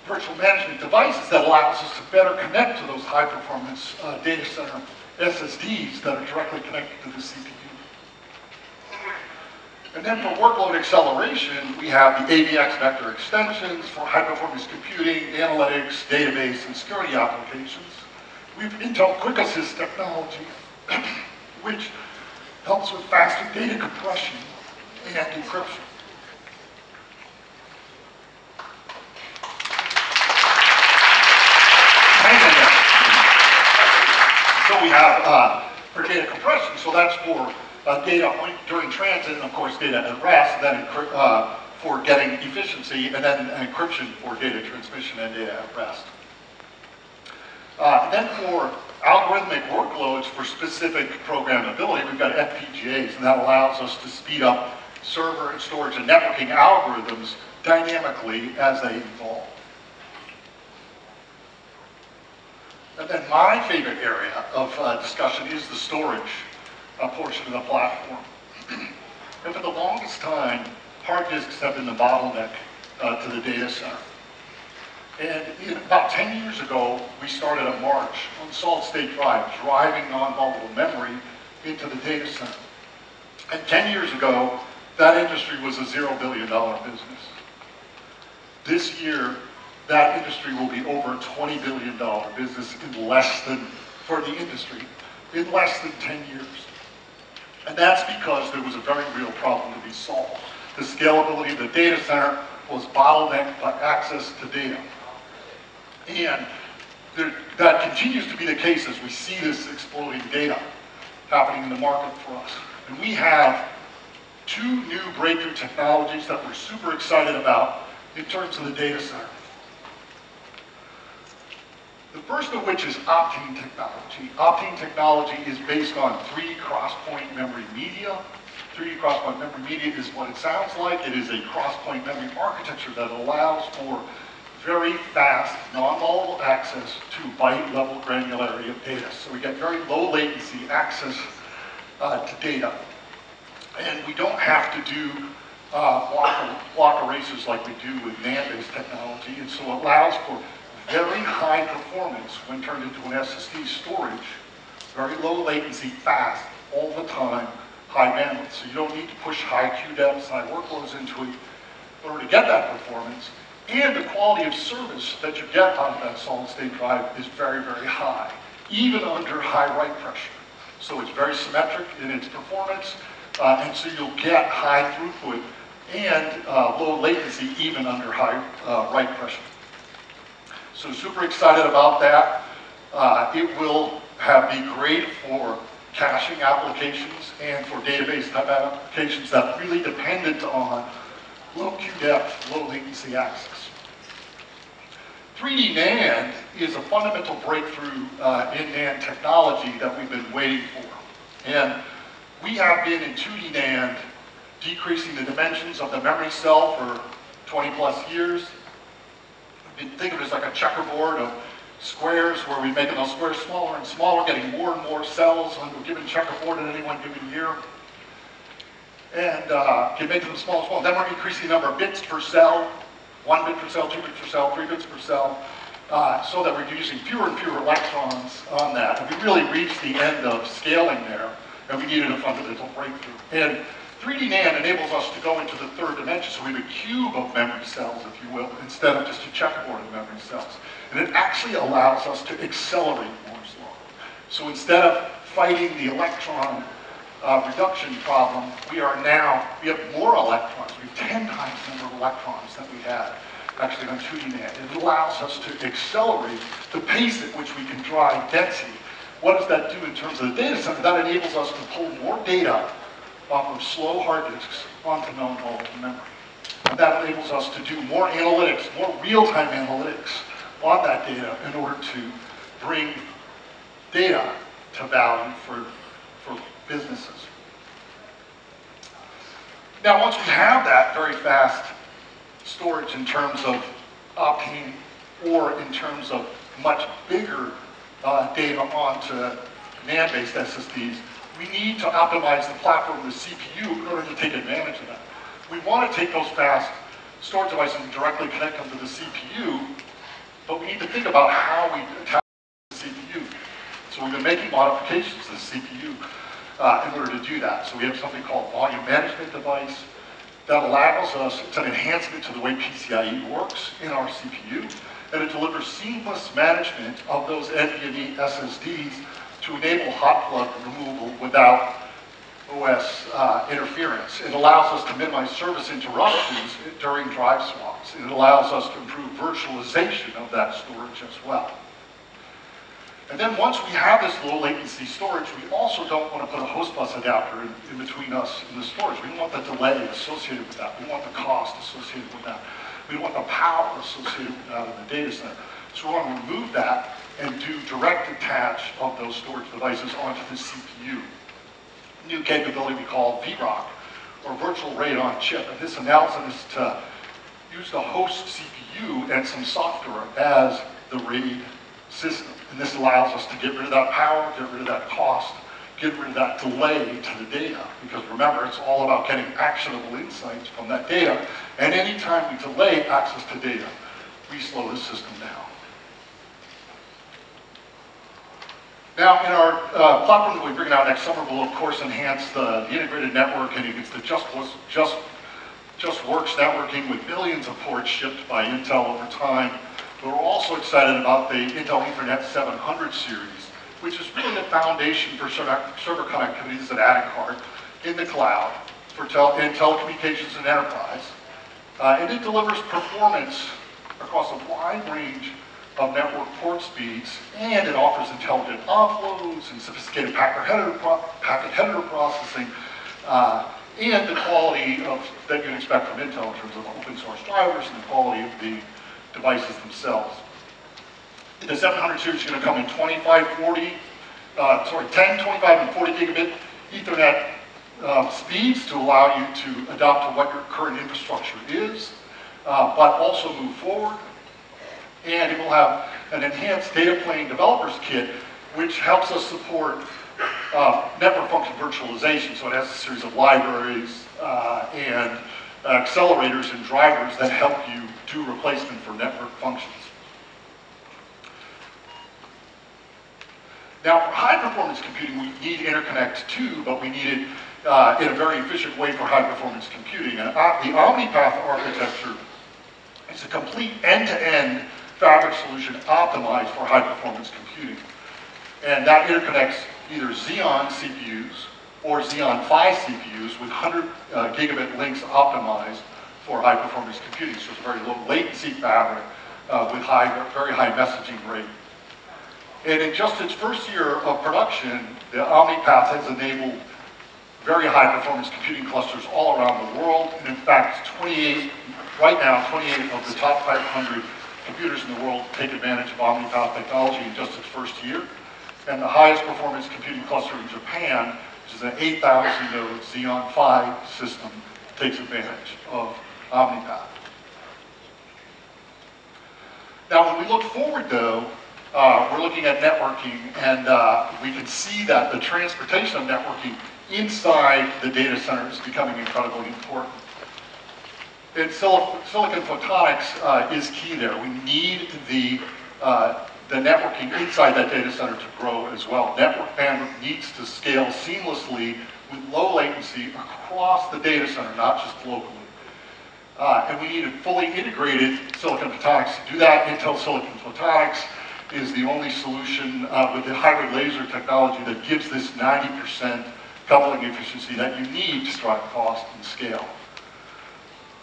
virtual management devices that allows us to better connect to those high performance data center SSDs that are directly connected to the CPU. And then for workload acceleration, we have the AVX vector extensions for high performance computing, analytics, database, and security applications. We have Intel Quick Assist technology, which helps with faster data compression and encryption. So we have for data compression, so that's for data during transit, and of course data at rest, and then for getting efficiency, and then encryption for data transmission and data at rest. And then for algorithmic workloads for specific programmability, we've got FPGAs, and that allows us to speed up server and storage and networking algorithms dynamically as they evolve. And then my favorite area of discussion is the storage portion of the platform. And for the longest time, hard disks have been the bottleneck to the data center. And about 10 years ago, we started a march on solid-state drive, driving non-volatile memory into the data center. And 10 years ago, that industry was a $0 billion business. This year, that industry will be over a $20 billion business in less than, for the industry, in less than 10 years. And that's because there was a very real problem to be solved. The scalability of the data center was bottlenecked by access to data. And that continues to be the case as we see this exploding data happening in the market for us. And we have two new breakthrough technologies that we're super excited about in terms of the data center. The first of which is Optane technology. Optane technology is based on 3D cross-point memory media. 3D cross-point memory media is what it sounds like. It is a cross-point memory architecture that allows for very fast, non-volatile access to byte-level granularity of data. So we get very low latency access to data. And we don't have to do block erasers like we do with NAND-based technology. And so it allows for very high performance when turned into an SSD storage, very low latency, fast, all the time, high bandwidth. So you don't need to push high queue depths, high workloads into it. in order to get that performance, and the quality of service that you get out of that solid-state drive is very, very high, even under high write pressure. So it's very symmetric in its performance, and so you'll get high throughput and low latency even under high write pressure. So super excited about that. It will be great for caching applications and for database type applications that are really dependent on low queue depth, low latency access. 3D NAND is a fundamental breakthrough in NAND technology that we've been waiting for. And we have been in 2D NAND decreasing the dimensions of the memory cell for 20 plus years. Think of it as like a checkerboard of squares where we're making those squares smaller and smaller, getting more and more cells on a given checkerboard at any one given year. And can make them smaller and smaller. Then we're increasing the number of bits per cell, 1 bit per cell, 2 bits per cell, 3 bits per cell, so that we're using fewer and fewer electrons on that. And we really reached the end of scaling there, and we needed a fundamental breakthrough. And 3D NAND enables us to go into the third dimension, so we have a cube of memory cells, if you will, instead of just a checkerboard of memory cells. And it actually allows us to accelerate Moore's law. So instead of fighting the electron reduction problem, we have more electrons. We have 10 times the number of electrons that we had actually on 2D NAND. It allows us to accelerate the pace at which we can drive density. What does that do in terms of the data center? That enables us to pull more data off of slow hard disks onto known volatile memory. And that enables us to do more analytics, more real-time analytics on that data in order to bring data to value for businesses. Now, once we have that very fast storage in terms of Optane or in terms of much bigger data onto NAND-based SSDs, we need to optimize the platform of the CPU in order to take advantage of that. We want to take those fast storage devices and directly connect them to the CPU, but we need to think about how we attack the CPU. So we've been making modifications to the CPU in order to do that. So we have something called volume management device that allows us, it's an enhancement to the way PCIe works in our CPU, and it delivers seamless management of those NVMe SSDs to enable hot plug removal without OS interference. It allows us to minimize service interruptions during drive swaps. It allows us to improve virtualization of that storage as well. And then once we have this low latency storage, we also don't want to put a host bus adapter in between us and the storage. We don't want the delay associated with that. We don't want the cost associated with that. We don't want the power associated with that in the data center. So we want to remove that and do direct attach of those storage devices onto the CPU. New capability we call VROC, or Virtual RAID on Chip. And this allows us to use the host CPU and some software as the RAID system. And this allows us to get rid of that power, get rid of that cost, get rid of that delay to the data. Because remember, it's all about getting actionable insights from that data. And anytime we delay access to data, we slow the system down. Now, in our platform that we bring out next summer, we'll of course enhance the integrated network, and it gets the just works networking with billions of ports shipped by Intel over time. But we're also excited about the Intel Ethernet 700 series, which is really the foundation for server connectivity as an added card in the cloud for in telecommunications and enterprise. And it delivers performance across a wide range of network port speeds, and it offers intelligent offloads and sophisticated packet header processing, and the quality that you'd expect from Intel in terms of open source drivers and the quality of the devices themselves. The 700 series is going to come in 10, 25, and 40 gigabit Ethernet speeds to allow you to adapt to what your current infrastructure is, but also move forward. And it will have an enhanced data plane developers kit, which helps us support network function virtualization. So it has a series of libraries and accelerators and drivers that help you do replacement for network functions. Now, for high performance computing, we need interconnect too, but we need it in a very efficient way for high-performance computing. And the OmniPath architecture is a complete end-to-end fabric solution optimized for high-performance computing. And that interconnects either Xeon CPUs or Xeon Phi CPUs with 100 gigabit links optimized for high-performance computing. So it's a very low latency fabric with very high messaging rate. And in just its first year of production, the OmniPath has enabled very high-performance computing clusters all around the world. And in fact, right now, 28 of the top 500 computers in the world take advantage of OmniPath technology in just its first year. And the highest performance computing cluster in Japan, which is an 8,000 node Xeon Phi system, takes advantage of OmniPath. Now, when we look forward, though, we're looking at networking, and we can see that the transportation of networking inside the data center is becoming incredibly important. And silicon photonics is key there. We need the networking inside that data center to grow as well. Network bandwidth needs to scale seamlessly with low latency across the data center, not just locally. And we need a fully integrated silicon photonics. To do that, Intel Silicon Photonics is the only solution with the hybrid laser technology that gives this 90% coupling efficiency that you need to drive cost and scale.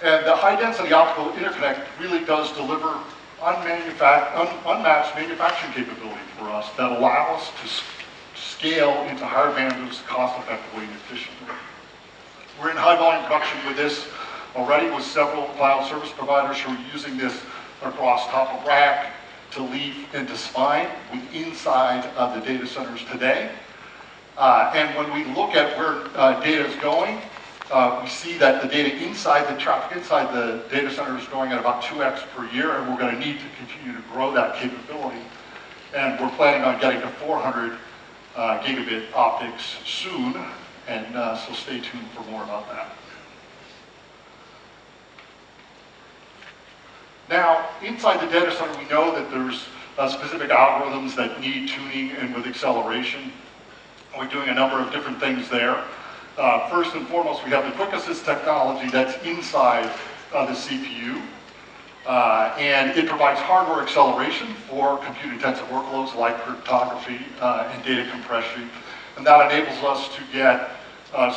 And the high-density optical interconnect really does deliver unmatched manufacturing capability for us that allow us to scale into higher bandwidths cost-effectively and efficiently. We're in high-volume production with this already with several cloud service providers who are using this across top of rack, to leaf, and to spine inside of the data centers today. And when we look at where data is going, we see that the data the traffic inside the data center is growing at about 2x per year, and we're going to need to continue to grow that capability. And we're planning on getting to 400 gigabit optics soon, and so stay tuned for more about that. Now, inside the data center, we know that there's specific algorithms that need tuning and with acceleration. We're doing a number of different things there. First and foremost, we have the Quick Assist technology that's inside the CPU. And it provides hardware acceleration for compute-intensive workloads like cryptography and data compression. And that enables us to get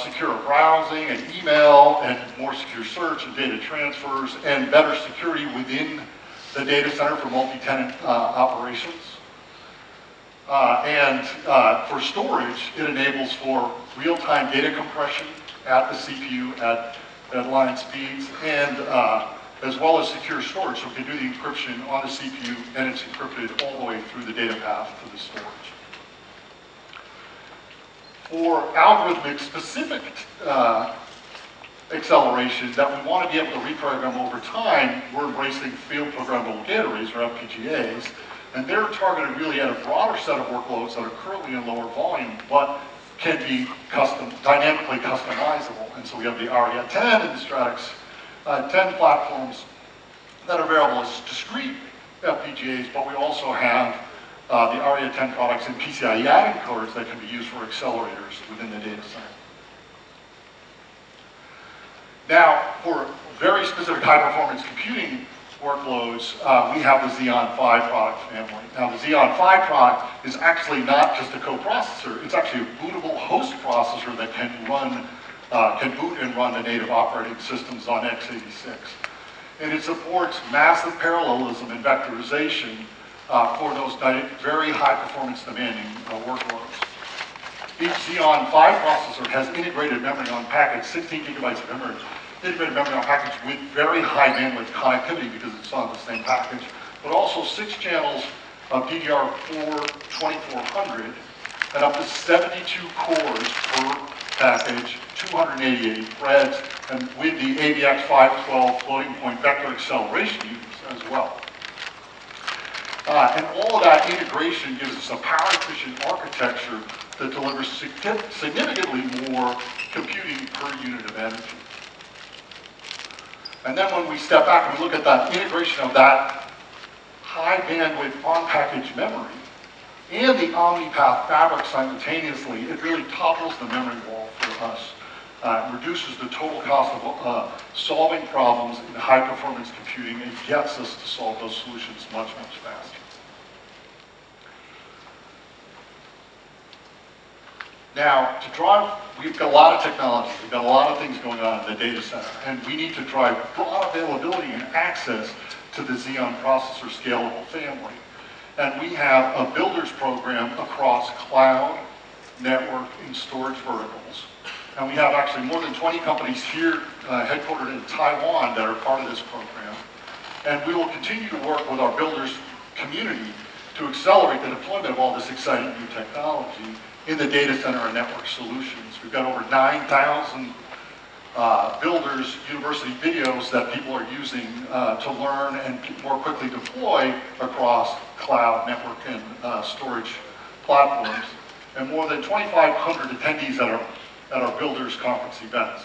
secure browsing and email and more secure search and data transfers and better security within the data center for multi-tenant operations. And for storage, it enables for real-time data compression at the CPU at line speeds and as well as secure storage. So we can do the encryption on the CPU and it's encrypted all the way through the data path to the storage. For algorithmic specific acceleration that we want to be able to reprogram over time, we're embracing field programmable gate arrays, or FPGAs, and they're targeted really at a broader set of workloads that are currently in lower volume, but can be dynamically customizable. And so we have the ARIA 10 and the Stratix 10 platforms that are available as discrete FPGAs, but we also have the ARIA 10 products and PCIe adding cards that can be used for accelerators within the data center. Now, for very specific high-performance computing workloads, we have the Xeon Phi product family. Now, the Xeon Phi product is actually not just a coprocessor, it's actually a bootable host processor that can boot and run the native operating systems on x86. And it supports massive parallelism and vectorization for those very high-performance demanding workloads. Each Xeon Phi processor has integrated memory on package, 16 gigabytes of memory, integrated memory on package with very high bandwidth connectivity because it's on the same package, but also 6 channels of DDR4 2400 and up to 72 cores per package, 288 threads, and with the AVX 512 floating point vector acceleration units as well. And all of that integration gives us a power-efficient architecture that delivers significantly more computing per unit of energy. And then when we step back and we look at that integration of that high bandwidth on-package memory and the OmniPath fabric simultaneously, it really topples the memory wall for us reduces the total cost of solving problems in high-performance computing and gets us to solve those solutions much, much faster. Now, to drive, we've got a lot of technology, we've got a lot of things going on in the data center, and we need to drive broad availability and access to the Xeon processor scalable family. And we have a builders program across cloud, network, and storage verticals. And we have actually more than 20 companies here headquartered in Taiwan that are part of this program. And we will continue to work with our builders community to accelerate the deployment of all this exciting new technology in the data center and network solutions. We've got over 9,000 builders university videos that people are using to learn and more quickly deploy across cloud, network, and storage platforms, and more than 2,500 attendees at our builders conference events.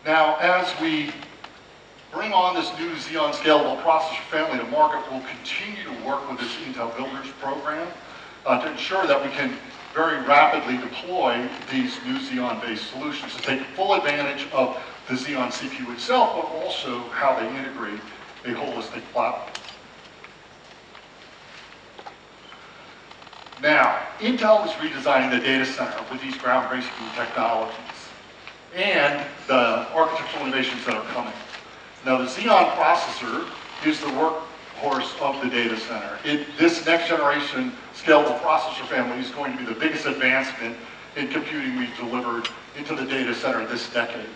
Now, as we bring on this new Xeon scalable processor family to market, we'll continue to work with this Intel Builders program to ensure that we can very rapidly deploy these new Xeon-based solutions to take full advantage of the Xeon CPU itself, but also how they integrate a holistic platform. Now, Intel is redesigning the data center with these groundbreaking technologies and the architectural innovations that are coming. Now, the Xeon processor is the workhorse of the data center. This next generation scalable processor family is going to be the biggest advancement in computing we've delivered into the data center this decade.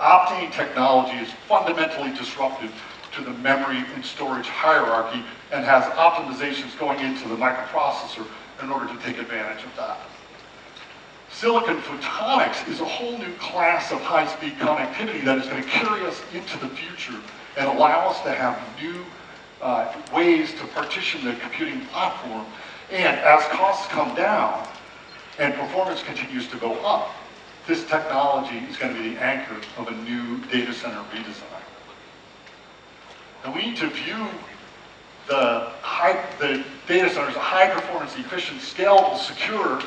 Optane technology is fundamentally disruptive to the memory and storage hierarchy and has optimizations going into the microprocessor in order to take advantage of that. Silicon photonics is a whole new class of high-speed connectivity that is going to carry us into the future and allow us to have new ways to partition the computing platform. And as costs come down and performance continues to go up, this technology is going to be the anchor of a new data center redesign. And we need to view the data center as a high-performance, efficient, scalable, secure,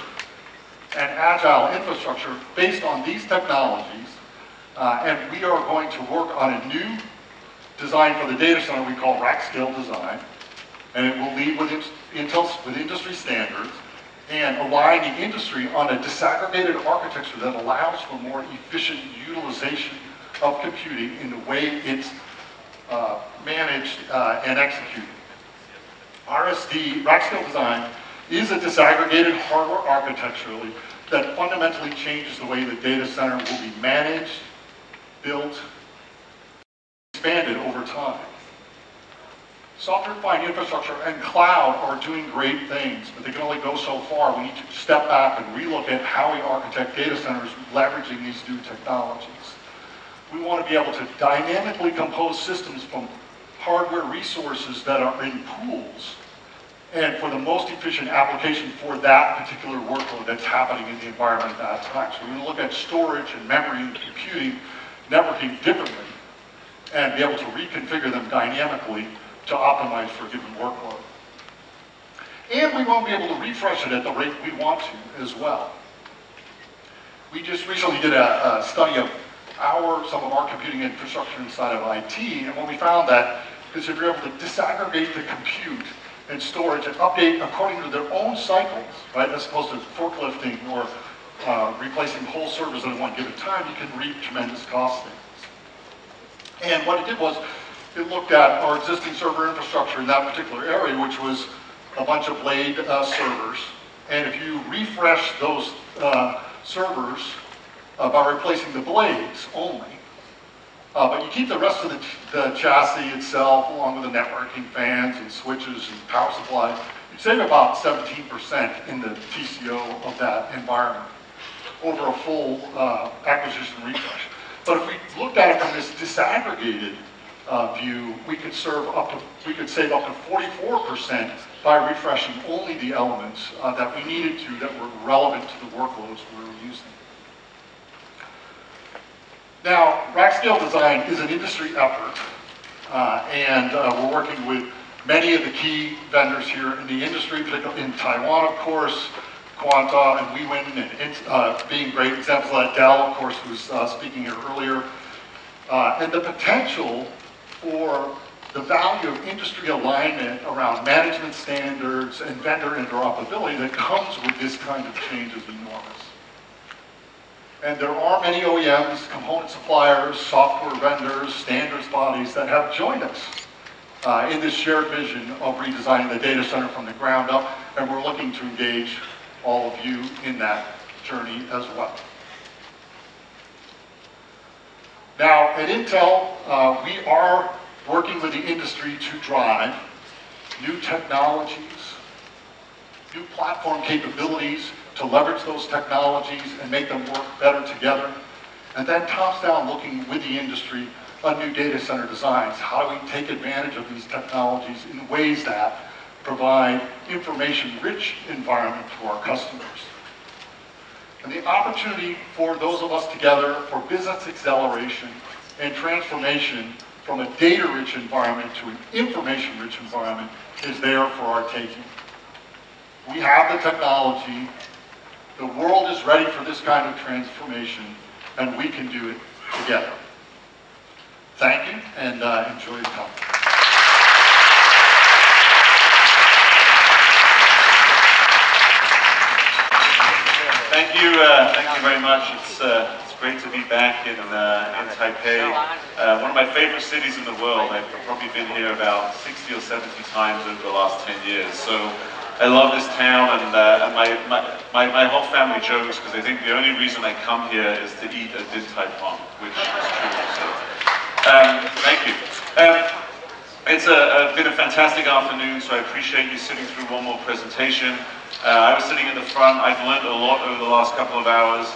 and agile infrastructure based on these technologies. And we are going to work on a new design for the data center we call rack scale design. And it will lead with industry standards and align the industry on a disaggregated architecture that allows for more efficient utilization of computing in the way it's managed and executed. RSD, rack scale design, is a disaggregated hardware architecturally that fundamentally changes the way the data center will be managed, built, expanded over time. Software-defined infrastructure and cloud are doing great things, but they can only go so far. We need to step back and relook at how we architect data centers leveraging these new technologies. We want to be able to dynamically compose systems from hardware resources that are in pools and for the most efficient application for that particular workload that's happening in the environment at that time. So we're going to look at storage and memory and computing, networking differently, and be able to reconfigure them dynamically to optimize for a given workload. And we won't be able to refresh it at the rate we want to as well. We just recently did a study of some of our computing infrastructure inside of IT, and what we found that is if you're able to disaggregate the compute and storage and update according to their own cycles, right, as opposed to forklifting or replacing whole servers at one given time, you can reap tremendous cost savings. And what it did was, it looked at our existing server infrastructure in that particular area, which was a bunch of blade servers. And if you refresh those servers by replacing the blades only, but you keep the rest of the chassis itself, along with the networking fans and switches and power supply, you save about 17% in the TCO of that environment over a full acquisition refresh. But if we looked at it from this disaggregated view, we could save up to 44% by refreshing only the elements that we needed to that were relevant to the workloads we were using. Now, rack scale design is an industry effort, and we're working with many of the key vendors here in the industry, particularly in Taiwan, of course, Quanta and WeWin, and being great examples of that. DELL, of course, who was speaking here earlier. And the potential for the value of industry alignment around management standards and vendor interoperability that comes with this kind of change is enormous. And there are many OEMs, component suppliers, software vendors, standards bodies that have joined us in this shared vision of redesigning the data center from the ground up, and we're looking to engage all of you in that journey as well. Now, at Intel, we are working with the industry to drive new technologies, new platform capabilities to leverage those technologies and make them work better together. And then tops down, looking with the industry on new data center designs. How do we take advantage of these technologies in ways that provide information-rich environment to our customers? And the opportunity for those of us together for business acceleration and transformation from a data-rich environment to an information-rich environment is there for our taking. We have the technology, the world is ready for this kind of transformation, and we can do it together. Thank you, and enjoy your time. Thank you very much. It's great to be back in Taipei, one of my favorite cities in the world. I've probably been here about 60 or 70 times over the last 10 years. So I love this town, and my whole family jokes because they think the only reason I come here is to eat a Din Tai Fung, which is true. So thank you. It's been a fantastic afternoon, so I appreciate you sitting through one more presentation. I was sitting in the front. I've learned a lot over the last couple of hours.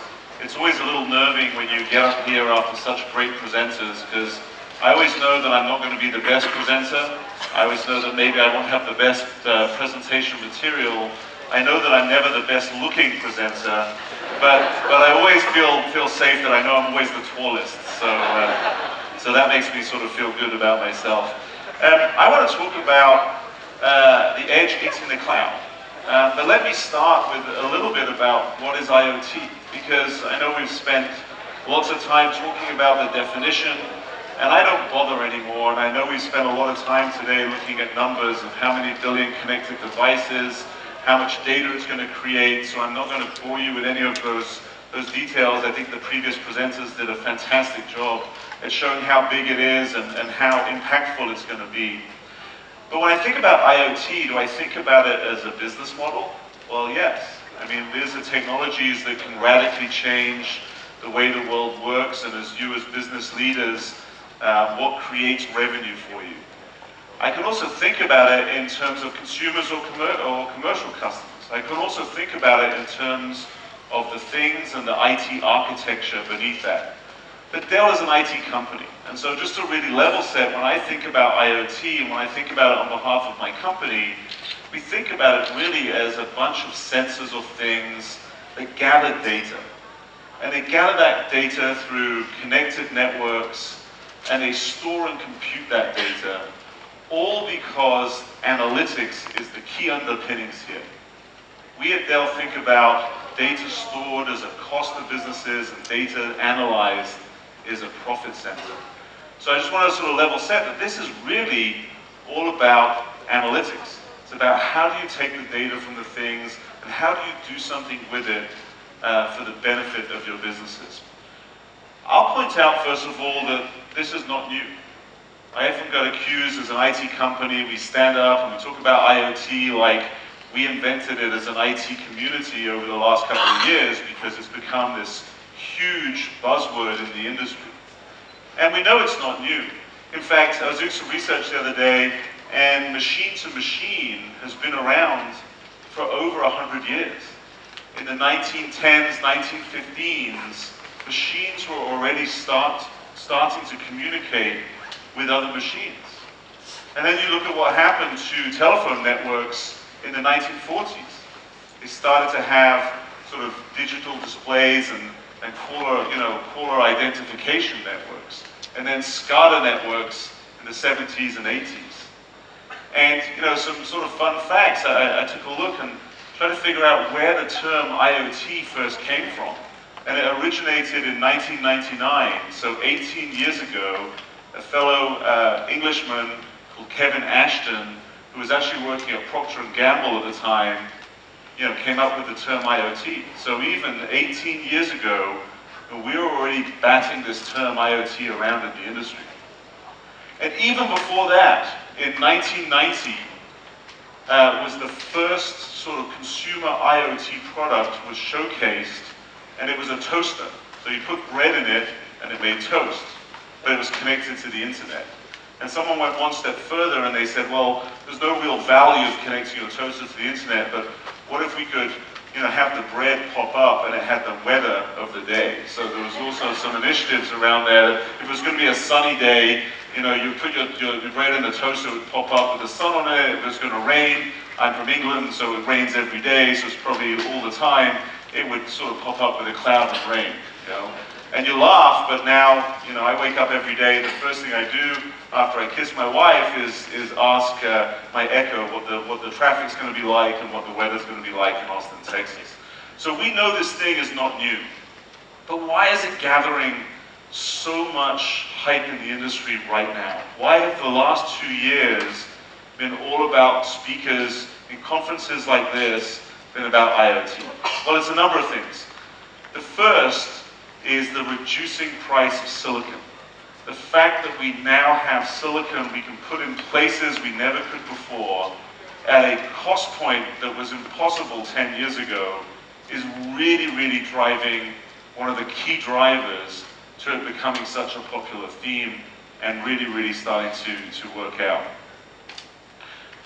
It's always a little nerving when you get up here after such great presenters, because I always know that I'm not going to be the best presenter. I always know that maybe I won't have the best presentation material. I know that I'm never the best looking presenter, but I always feel safe that I know I'm always the tallest. So that makes me sort of feel good about myself. I want to talk about the edge eating the cloud. But let me start with a little bit about what is IoT, because I know we've spent lots of time talking about the definition, and I don't bother anymore, and I know we've spent a lot of time today looking at numbers of how many billion connected devices, how much data it's going to create, so I'm not going to bore you with any of those details. I think the previous presenters did a fantastic job at showing how big it is and how impactful it's going to be. But when I think about IoT, do I think about it as a business model? Well, yes. I mean, these are technologies that can radically change the way the world works, and as you as business leaders, what creates revenue for you. I can also think about it in terms of consumers or commercial customers. I can also think about it in terms of the things and the IT architecture beneath that. But DELL is an IT company, and so just to really level set, when I think about IoT and when I think about it on behalf of my company, we think about it really as a bunch of sensors or things that gather data. And they gather that data through connected networks, and they store and compute that data, all because analytics is the key underpinnings here. We at DELL think about data stored as a cost of businesses and data analyzed is a profit center. So I just want to sort of level set that this is really all about analytics. It's about how do you take the data from the things and how do you do something with it for the benefit of your businesses. I'll point out first of all that this is not new. I often got accused as an IT company, we stand up and we talk about IoT like we invented it as an IT community over the last couple of years because it's become this huge buzzword in the industry. And we know it's not new. In fact, I was doing some research the other day, and machine to machine has been around for over 100 years. In the 1910s, 1915s, machines were already starting to communicate with other machines. And then you look at what happened to telephone networks in the 1940s. They started to have sort of digital displays and caller identification networks, and then SCADA networks in the 70s and 80s. And some sort of fun facts. I took a look and try to figure out where the term IoT first came from. And it originated in 1999, so 18 years ago. A fellow Englishman called Kevin Ashton, who was actually working at Procter & Gamble at the time, came up with the term IoT. So even 18 years ago, we were already batting this term IoT around in the industry. And even before that, in 1990, was the first sort of consumer IoT product was showcased, and it was a toaster. So you put bread in it, and it made toast, but it was connected to the internet. And someone went one step further, and they said, well, there's no real value of connecting your toaster to the internet, but what if we could have the bread pop up and it had the weather of the day? So there was also some initiatives around there. If it was going to be a sunny day, you put your bread in the toaster, it would pop up with the sun on it. If it was going to rain, I'm from England, so it rains every day, so it's probably all the time, it would sort of pop up with a cloud of rain, And you laugh, but now, I wake up every day, the first thing I do after I kiss my wife is ask my Echo what the traffic's going to be like and what the weather's going to be like in Austin, Texas. So we know this thing is not new. But why is it gathering so much hype in the industry right now? Why have the last 2 years been all about speakers in conferences like this, been about IoT? Well, it's a number of things. The first is the reducing price of silicon. The fact that we now have silicon we can put in places we never could before at a cost point that was impossible 10 years ago is really, really driving one of the key drivers to it becoming such a popular theme and really, really starting to work out.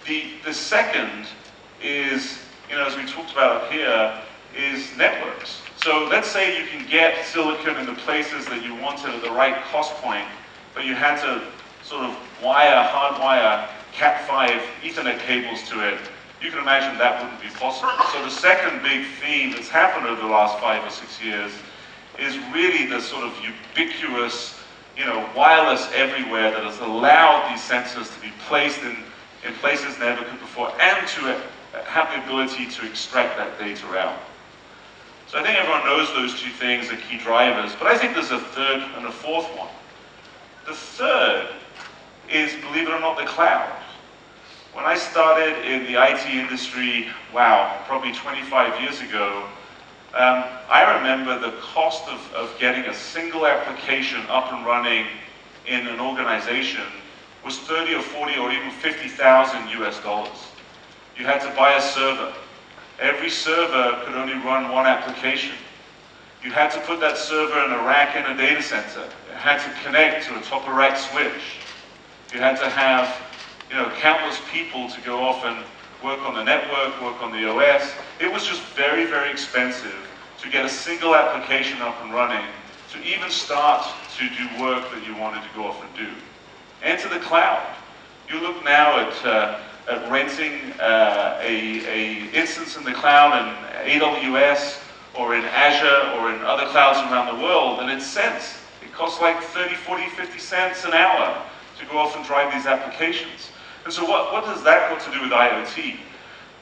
The second is, as we talked about up here, is networks. So let's say you can get silicon in the places that you wanted at the right cost point, but you had to sort of hardwire Cat5 Ethernet cables to it. You can imagine that wouldn't be possible. So the second big theme that's happened over the last 5 or 6 years is really the sort of ubiquitous, wireless everywhere that has allowed these sensors to be placed in places never could before, and to have the ability to extract that data out. So I think everyone knows those two things are key drivers, but I think there's a third and a fourth one. The third is, believe it or not, the cloud. When I started in the IT industry, wow, probably 25 years ago, I remember the cost of getting a single application up and running in an organization was 30 or 40 or even 50,000 US dollars. You had to buy a server. Every server could only run one application. You had to put that server in a rack in a data center. It had to connect to a top-of-rack switch. You had to have, countless people to go off and work on the network, work on the OS. It was just very, very expensive to get a single application up and running, to even start to do work that you wanted to go off and do. Enter the cloud. You look now at renting a instance in the cloud in AWS or in Azure or in other clouds around the world, and it's cents. It costs like 30, 40, 50 cents an hour to go off and drive these applications. And so what does that got to do with IoT?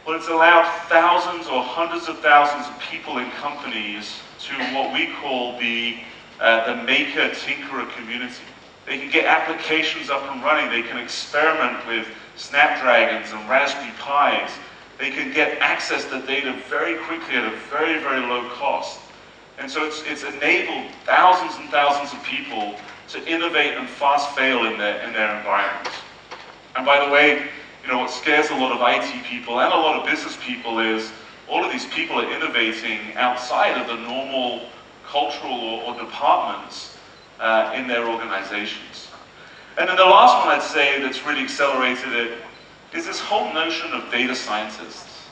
Well, it's allowed thousands or hundreds of thousands of people in companies to what we call the maker tinkerer community. They can get applications up and running. They can experiment with Snapdragons and Raspberry Pis. They can get access to data very quickly at a very, very low cost. And so it's enabled thousands and thousands of people to innovate and fast fail in their environments. And by the way, what scares a lot of IT people and a lot of business people is all of these people are innovating outside of the normal cultural or departments in their organizations. And then the last one I'd say that's really accelerated it is this whole notion of data scientists.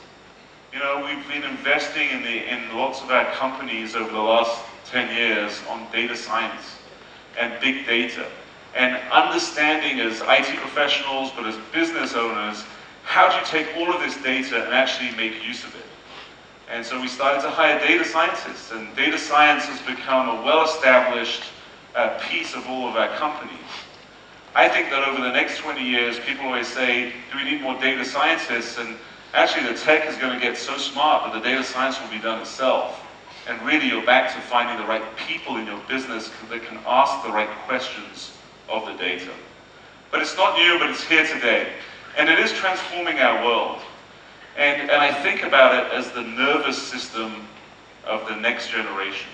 We've been investing in lots of our companies over the last 10 years on data science and big data, and understanding as IT professionals, but as business owners, how do you take all of this data and actually make use of it? And so we started to hire data scientists, and data science has become a well-established piece of all of our companies. I think that over the next 20 years, people always say, do we need more data scientists? And Actually, the tech is going to get so smart that the data science will be done itself. And really, you're back to finding the right people in your business that can ask the right questions of the data. But it's not new, but it's here today. And it is transforming our world. And I think about it as the nervous system of the next generation.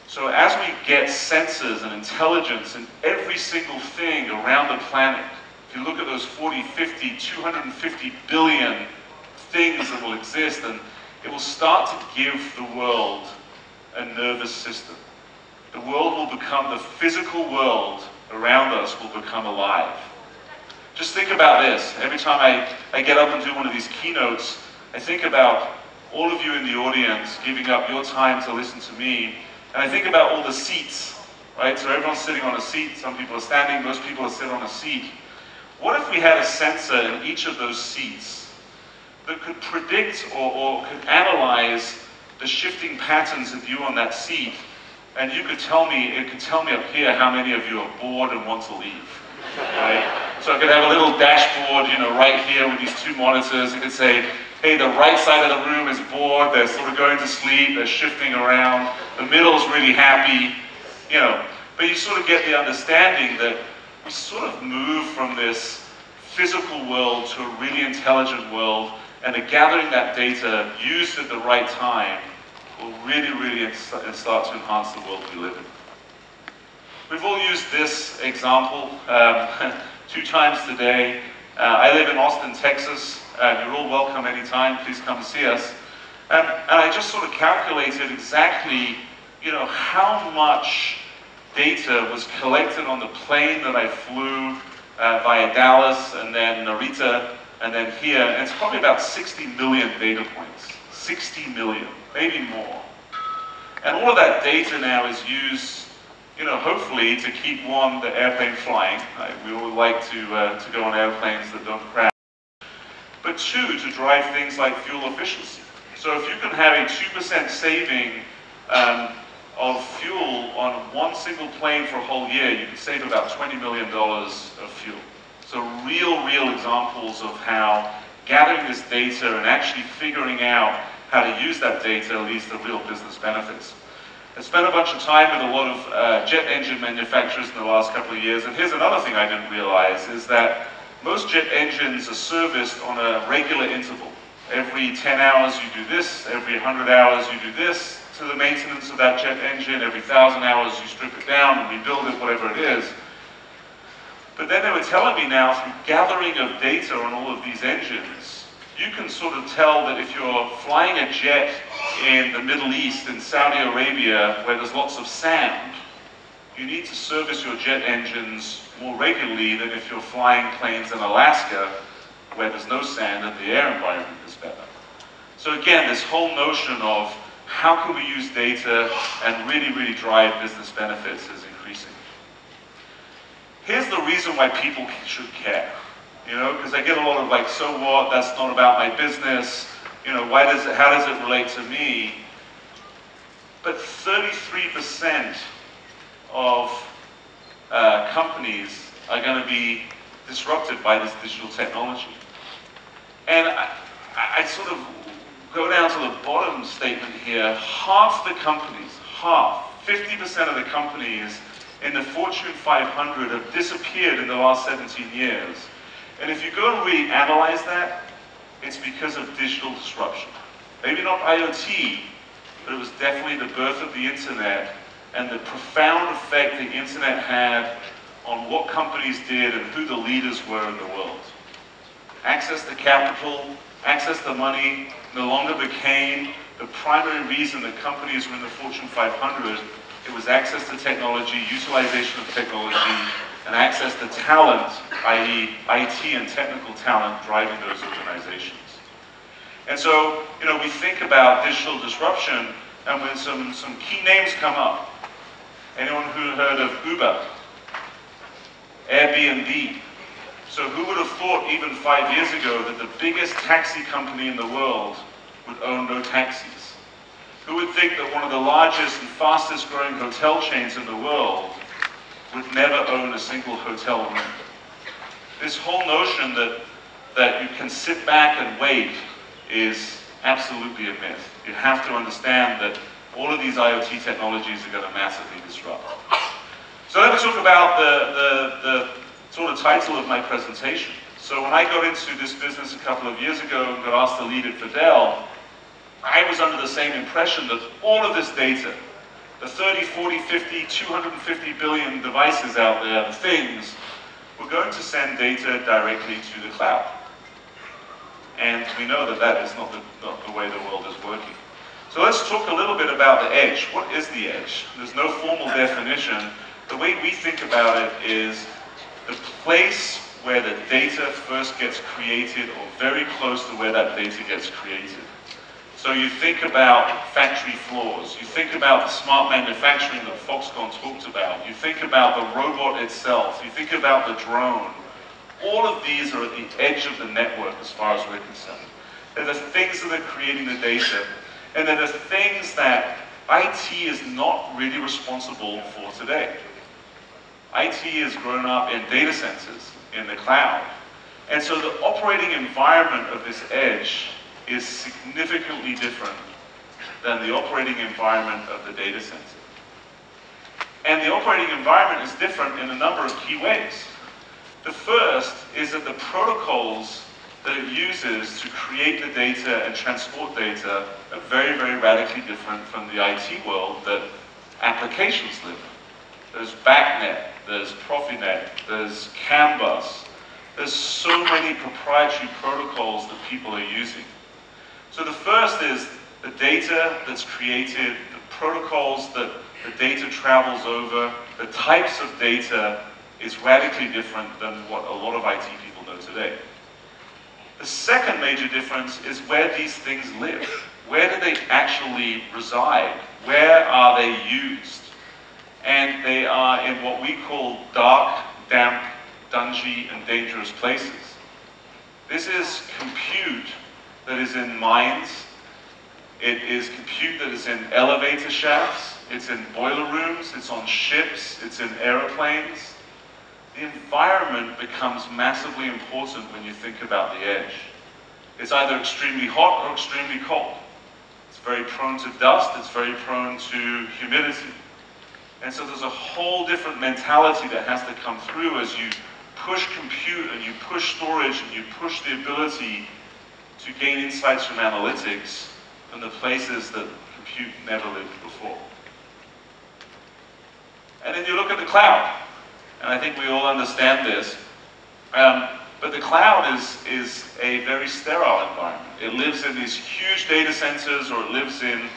So as we get sensors and intelligence in every single thing around the planet, if you look at those 40, 50, 250 billion things that will exist, and it will start to give the world a nervous system. The world will become, the physical world around us will become alive. Just think about this. Every time I get up and do one of these keynotes, I think about all of you in the audience giving up your time to listen to me, and I think about all the seats, right? So everyone's sitting on a seat, some people are standing, most people are sitting on a seat. What if we had a sensor in each of those seats that could predict or could analyze the shifting patterns of you on that seat, and you could tell me, it could tell me up here how many of you are bored and want to leave, right? So I could have a little dashboard, you know, right here with these two monitors. It could say, hey, the right side of the room is bored, they're sort of going to sleep, they're shifting around, the middle's really happy, you know. But you sort of get the understanding that we sort of move from this physical world to a really intelligent world, and that gathering that data used at the right time will really start to enhance the world we live in. We've all used this example 2 times today. I live in Austin, Texas. You're all welcome anytime. Please come see us. And I just sort of calculated exactly, you know, how much data was collected on the plane that I flew via Dallas and then Narita and then here. And it's probably about 60 million data points. 60 million, maybe more. And all of that data now is used, you know, hopefully to keep, one, the airplane flying. We all like to go on airplanes that don't crash. But 2, to drive things like fuel efficiency. So if you can have a 2% saving of fuel on one single plane for a whole year, you can save about $20 million of fuel. So real examples of how gathering this data and actually figuring out how to use that data leads to real business benefits. I spent a bunch of time with a lot of jet engine manufacturers in the last couple of years, and here's another thing I didn't realize, is that most jet engines are serviced on a regular interval. Every 10 hours you do this, every 100 hours you do this to the maintenance of that jet engine, every 1,000 hours you strip it down and rebuild it, whatever it is. But then they were telling me now, through gathering of data on all of these engines, you can sort of tell that if you're flying a jet in the Middle East, in Saudi Arabia, where there's lots of sand, you need to service your jet engines more regularly than if you're flying planes in Alaska, where there's no sand and the air environment is better. So again, this whole notion of how can we use data and really drive business benefits is increasing. Here's the reason why people should care. You know, because I get a lot of like, so what, that's not about my business, you know, how does it relate to me? But 33% of companies are going to be disrupted by this digital technology. And I sort of go down to the bottom statement here, half the companies, 50% of the companies in the Fortune 500 have disappeared in the last 17 years. And if you go and really analyze that, it's because of digital disruption. Maybe not IoT, but it was definitely the birth of the internet and the profound effect the internet had on what companies did and who the leaders were in the world. Access to capital, access to money no longer became the primary reason that companies were in the Fortune 500. It was access to technology, utilization of technology, and access to talent, i.e. IT and technical talent driving those organizations. And so, you know, we think about digital disruption, and when some key names come up, anyone who heard of Uber, Airbnb? So who would have thought even 5 years ago that the biggest taxi company in the world would own no taxis? Who would think that one of the largest and fastest growing hotel chains in the world would never own a single hotel room? This whole notion that you can sit back and wait is absolutely a myth. You have to understand that all of these IoT technologies are going to massively disrupt. So let me talk about the sort of title of my presentation. So when I got into this business a couple of years ago and got asked to lead it for Dell, I was under the same impression that all of this data, the 30, 40, 50, 250 billion devices out there, the things, were going to send data directly to the cloud. And we know that that is not the way the world is working. So let's talk a little bit about the edge. What is the edge? There's no formal definition. The way we think about it is the place where the data first gets created or very close to where that data gets created. So you think about factory floors, you think about the smart manufacturing that Foxconn talked about, you think about the robot itself, you think about the drone. All of these are at the edge of the network as far as we're concerned. They're the things that are creating the data, and they're the things that IT is not really responsible for today. IT has grown up in data centers, in the cloud. And so the operating environment of this edge is significantly different than the operating environment of the data center. And the operating environment is different in a number of key ways. The first is that the protocols that it uses to create the data and transport data are very, very radically different from the IT world that applications live in. There's BACnet, there's Profinet, there's CAN bus. There's so many proprietary protocols that people are using. So the first is the data that's created, the protocols that the data travels over, the types of data is radically different than what a lot of IT people know today. The second major difference is where these things live. Where do they actually reside? Where are they used? And they are in what we call dark, damp, dungy, and dangerous places. This is compute that is in mines. It is compute that is in elevator shafts. It's in boiler rooms. It's on ships. It's in airplanes. The environment becomes massively important when you think about the edge. It's either extremely hot or extremely cold. It's very prone to dust. It's very prone to humidity. And so there's a whole different mentality that has to come through as you push compute and you push storage and you push the ability to gain insights from analytics from the places that compute never lived before. And then you look at the cloud, and I think we all understand this, but the cloud is a very sterile environment. It lives in these huge data centers, or it lives in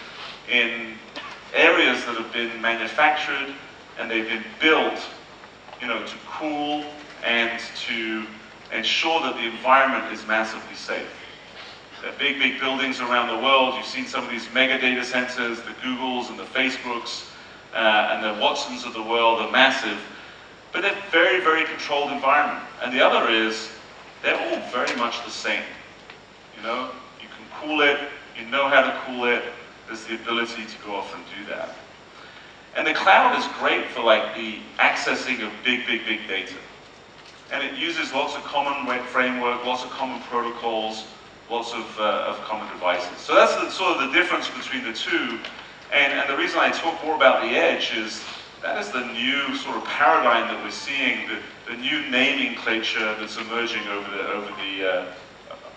areas that have been manufactured and they've been built, to cool and to ensure that the environment is massively safe. There are big, big buildings around the world. You've seen some of these mega data centers, the Googles and the Facebooks and the Watsons of the world are massive, but they're very, very controlled environment. And the other is, they're all very much the same. You can cool it, you know how to cool it, there's the ability to go off and do that. And the cloud is great for the accessing of big, big, big data. And it uses lots of common web framework, lots of common protocols, lots of common devices. So that's sort of the difference between the two. And the reason I talk more about the edge is that is the new sort of paradigm that we're seeing, the new nomenclature that's emerging over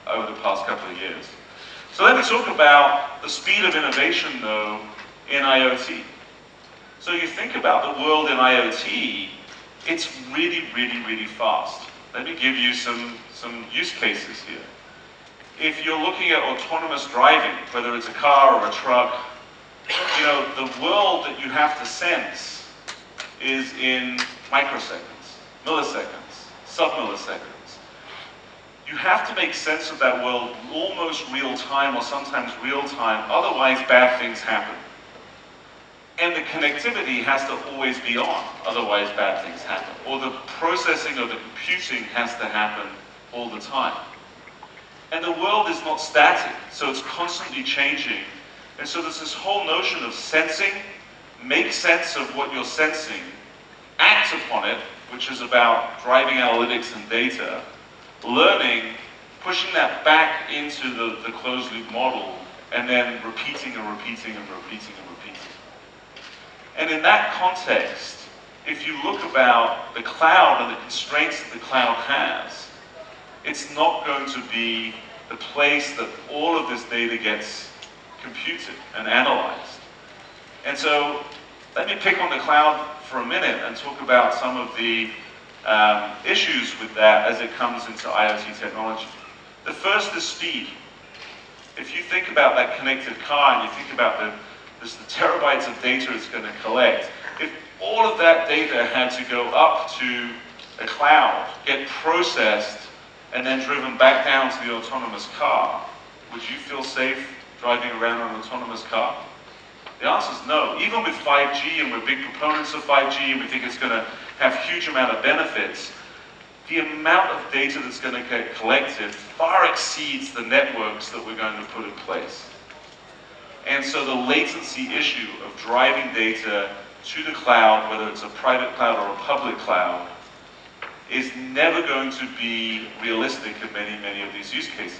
the past couple of years. So let me talk about the speed of innovation, though, in IoT. So you think about the world in IoT, it's really, really, really fast. Let me give you some use cases here. If you're looking at autonomous driving, whether it's a car or a truck, the world that you have to sense is in microseconds, milliseconds, sub-milliseconds. You have to make sense of that world almost real time or sometimes real time, otherwise bad things happen. And the connectivity has to always be on, otherwise bad things happen. Or the processing of the computing has to happen all the time. And the world is not static, so it's constantly changing. And so there's this whole notion of sensing, make sense of what you're sensing, act upon it, which is about driving analytics and data, learning, pushing that back into the closed loop model, and then repeating and repeating and repeating and repeating. And in that context, if you look about the cloud and the constraints that the cloud has, it's not going to be the place that all of this data gets computed and analyzed. And so let me pick on the cloud for a minute and talk about some of the issues with that as it comes into IoT technology. The first is speed. If you think about that connected car and you think about the terabytes of data it's going to collect, if all of that data had to go up to a cloud, get processed, and then driven back down to the autonomous car, would you feel safe driving around an autonomous car? The answer is no. Even with 5G, and we're big proponents of 5G, and we think it's going to have huge amount of benefits, the amount of data that's going to get collected far exceeds the networks that we're going to put in place. And so the latency issue of driving data to the cloud, whether it's a private cloud or a public cloud, is never going to be realistic in many, many of these use cases.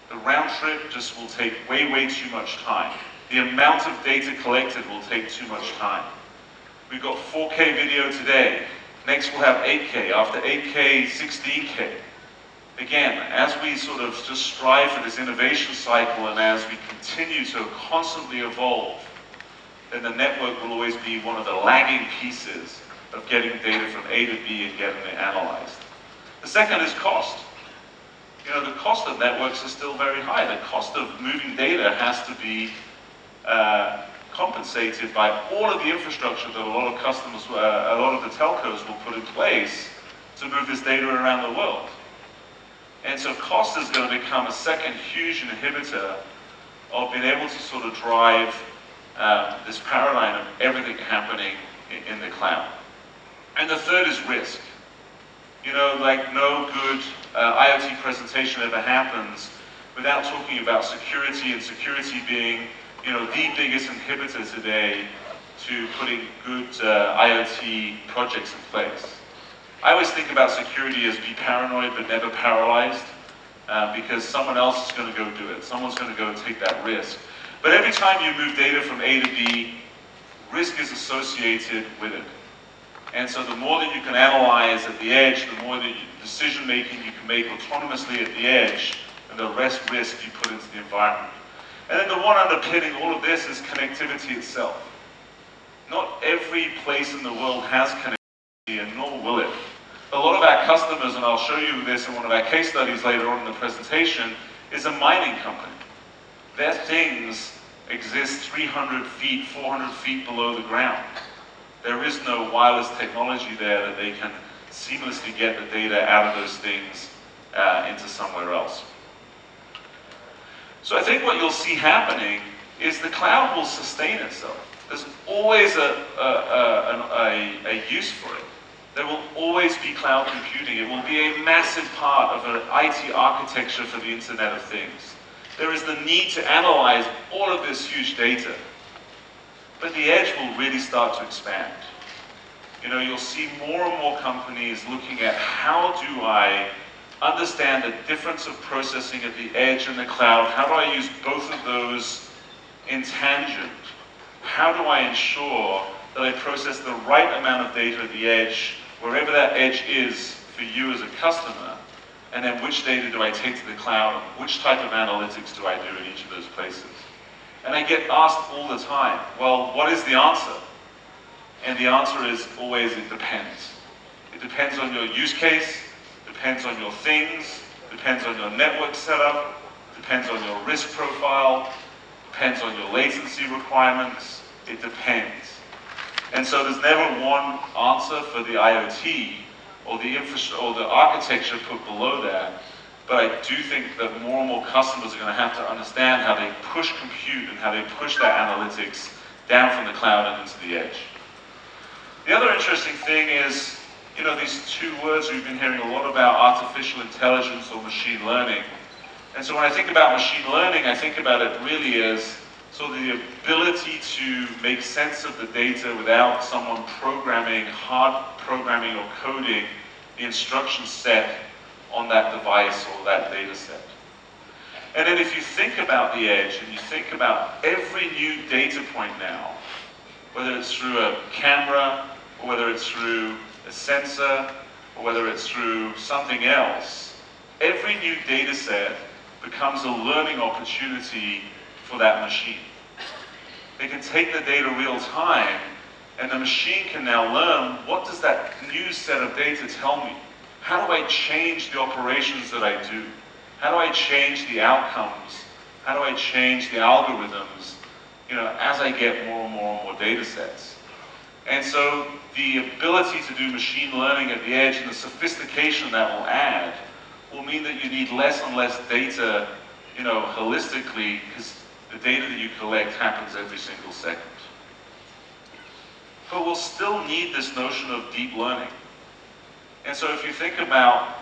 The round trip just will take way, way too much time. The amount of data collected will take too much time. We've got 4K video today. Next we'll have 8K. After 8K, 16K. Again, as we sort of just strive for this innovation cycle and as we continue to constantly evolve, then the network will always be one of the lagging pieces of getting data from A to B and getting it analyzed. The second is cost. You know, the cost of networks is still very high. The cost of moving data has to be compensated by all of the infrastructure that a lot of customers, a lot of the telcos will put in place to move this data around the world. And so cost is going to become a second huge inhibitor of being able to sort of drive this paradigm of everything happening in the cloud. And the third is risk. You know, like no good IoT presentation ever happens without talking about security, and security being, you know, the biggest inhibitor today to putting good IoT projects in place. I always think about security as be paranoid but never paralyzed, because someone else is going to go do it. Someone's going to go and take that risk. But every time you move data from A to B, risk is associated with it. And so the more that you can analyze at the edge, the more decision making you can make autonomously at the edge, and the less risk you put into the environment. And then the one underpinning all of this is connectivity itself. Not every place in the world has connectivity, and nor will it. A lot of our customers, and I'll show you this in one of our case studies later on in the presentation, is a mining company. Their things exist 300 feet, 400 feet below the ground. There is no wireless technology there that they can seamlessly get the data out of those things into somewhere else. So I think what you'll see happening is the cloud will sustain itself. There's always a use for it. There will always be cloud computing. It will be a massive part of an IT architecture for the Internet of Things. There is the need to analyze all of this huge data. But the edge will really start to expand. You know, you'll see more and more companies looking at how do I understand the difference of processing at the edge and the cloud? How do I use both of those in tangent? How do I ensure that I process the right amount of data at the edge, wherever that edge is for you as a customer? And then which data do I take to the cloud? Which type of analytics do I do in each of those places? And I get asked all the time, well, what is the answer? And the answer is always, it depends. It depends on your use case, depends on your things, depends on your network setup, depends on your risk profile, depends on your latency requirements. It depends. And so there's never one answer for the IoT or the infrastructure or the architecture put below that. But I do think that more and more customers are going to have to understand how they push compute and how they push that analytics down from the cloud and into the edge. The other interesting thing is, you know, these two words we've been hearing a lot about, artificial intelligence or machine learning. And so when I think about machine learning, I think about it really as sort of the ability to make sense of the data without someone programming, hard programming or coding the instruction set on that device or that data set. And then if you think about the edge and you think about every new data point now, whether it's through a camera, or whether it's through a sensor, or whether it's through something else, every new data set becomes a learning opportunity for that machine. They can take the data real time, and the machine can now learn, what does that new set of data tell me? How do I change the operations that I do? How do I change the outcomes? How do I change the algorithms, as I get more and more and more data sets? And so the ability to do machine learning at the edge and the sophistication that will add will mean that you need less and less data, holistically, because the data that you collect happens every single second. But we'll still need this notion of deep learning. And so if you think about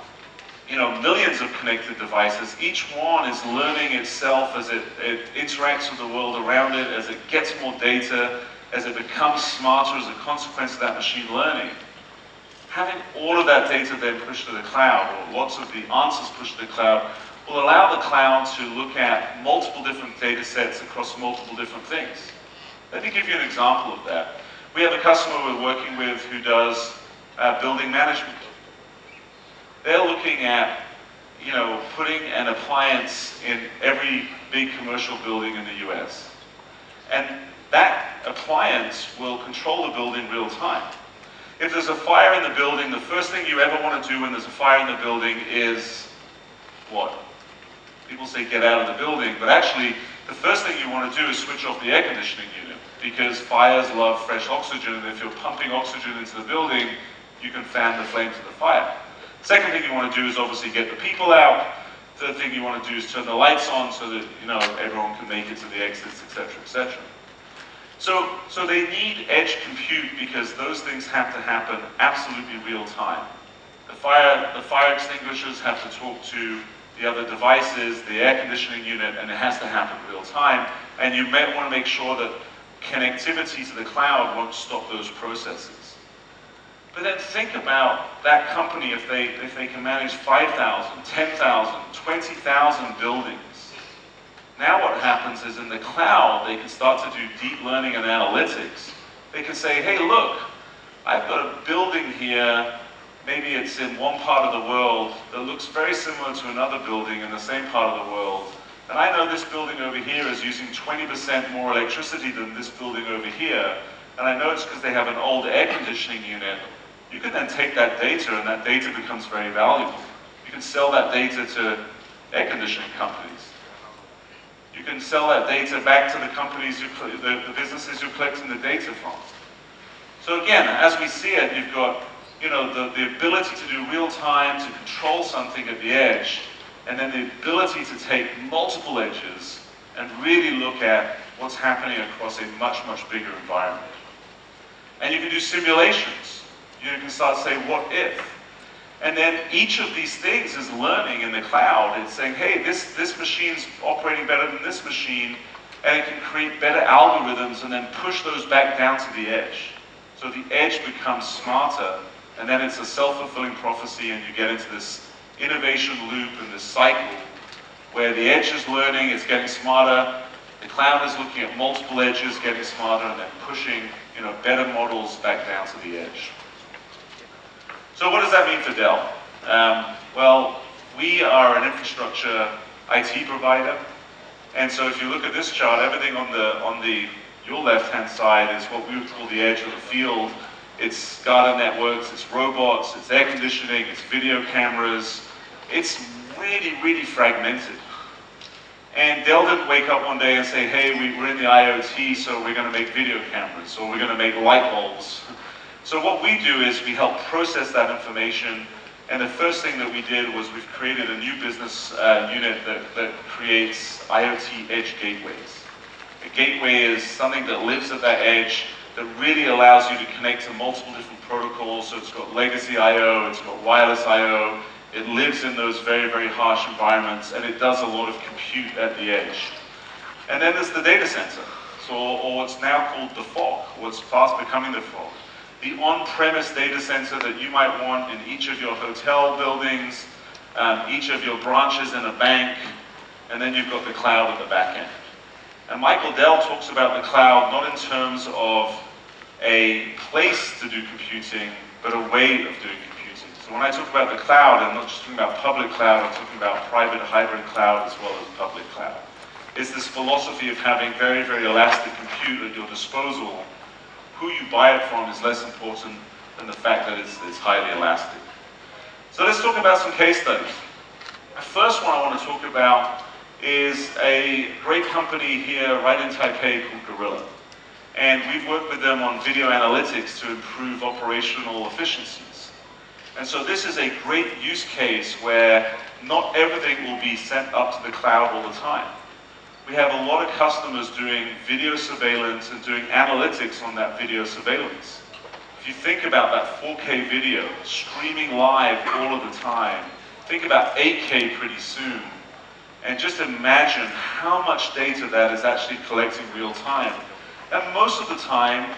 millions of connected devices, each one is learning itself as it interacts with the world around it, as it gets more data, as it becomes smarter as a consequence of that machine learning. Having all of that data then pushed to the cloud, or lots of the answers pushed to the cloud, will allow the cloud to look at multiple different data sets across multiple different things. Let me give you an example of that. We have a customer we're working with who does building management. They're looking at, putting an appliance in every big commercial building in the US. And that appliance will control the building real time. If there's a fire in the building, the first thing you ever want to do when there's a fire in the building is what? People say get out of the building, but actually the first thing you want to do is switch off the air conditioning unit, because fires love fresh oxygen, and if you're pumping oxygen into the building, you can fan the flames of the fire. Second thing you want to do is obviously get the people out. Third thing you want to do is turn the lights on so that everyone can make it to the exits, etc., etc. So they need edge compute because those things have to happen absolutely real time. The fire extinguishers have to talk to the other devices, the air conditioning unit, and it has to happen real time. And you may want to make sure that connectivity to the cloud won't stop those processes. But then think about that company if they can manage 5,000, 10,000, 20,000 buildings. Now what happens is in the cloud, they can start to do deep learning and analytics. They can say, hey, look, I've got a building here, maybe it's in one part of the world that looks very similar to another building in the same part of the world. And I know this building over here is using 20% more electricity than this building over here. And I know it's because they have an old air conditioning unit. You can then take that data, and that data becomes very valuable. You can sell that data to air conditioning companies. You can sell that data back to the companies, the businesses you're collecting the data from. So again, as we see it, you've got the ability to do real time, to control something at the edge, and then the ability to take multiple edges and really look at what's happening across a much, much bigger environment. And you can do simulations. You can start to say, what if? And then each of these things is learning in the cloud. It's saying, hey, this machine's operating better than this machine, and it can create better algorithms and then push those back down to the edge. So the edge becomes smarter, and then it's a self-fulfilling prophecy, and you get into this innovation loop and this cycle where the edge is learning, it's getting smarter, the cloud is looking at multiple edges, getting smarter, and then pushing better models back down to the edge. So what does that mean for Dell? Well, we are an infrastructure IT provider, and so if you look at this chart, everything on your left-hand side is what we would call the edge of the field. It's SCADA networks, it's robots, it's air conditioning, it's video cameras. It's really, really fragmented. And Dell didn't wake up one day and say, hey, we're in the IoT, so we're going to make video cameras, or we're going to make light bulbs. So what we do is we help process that information, and the first thing that we did was we've created a new business unit that creates IoT edge gateways. A gateway is something that lives at that edge that really allows you to connect to multiple different protocols. So it's got legacy I/O, it's got wireless I/O, it lives in those very, very harsh environments, and it does a lot of compute at the edge. And then there's the data center, or what's now called the fog, what's fast becoming the fog. The on-premise data center that you might want in each of your hotel buildings, each of your branches in a bank, and then you've got the cloud at the back end. And Michael Dell talks about the cloud not in terms of a place to do computing, but a way of doing computing. So when I talk about the cloud, I'm not just talking about public cloud, I'm talking about private hybrid cloud as well as public cloud. It's this philosophy of having very, very elastic compute at your disposal. Who you buy it from is less important than the fact that it's highly elastic. So let's talk about some case studies. The first one I want to talk about is a great company here right in Taipei called Gorilla. And we've worked with them on video analytics to improve operational efficiencies. And so this is a great use case where not everything will be sent up to the cloud all the time. We have a lot of customers doing video surveillance and doing analytics on that video surveillance. If you think about that 4K video streaming live all of the time, think about 8K pretty soon, and just imagine how much data that is actually collecting real time. And most of the time,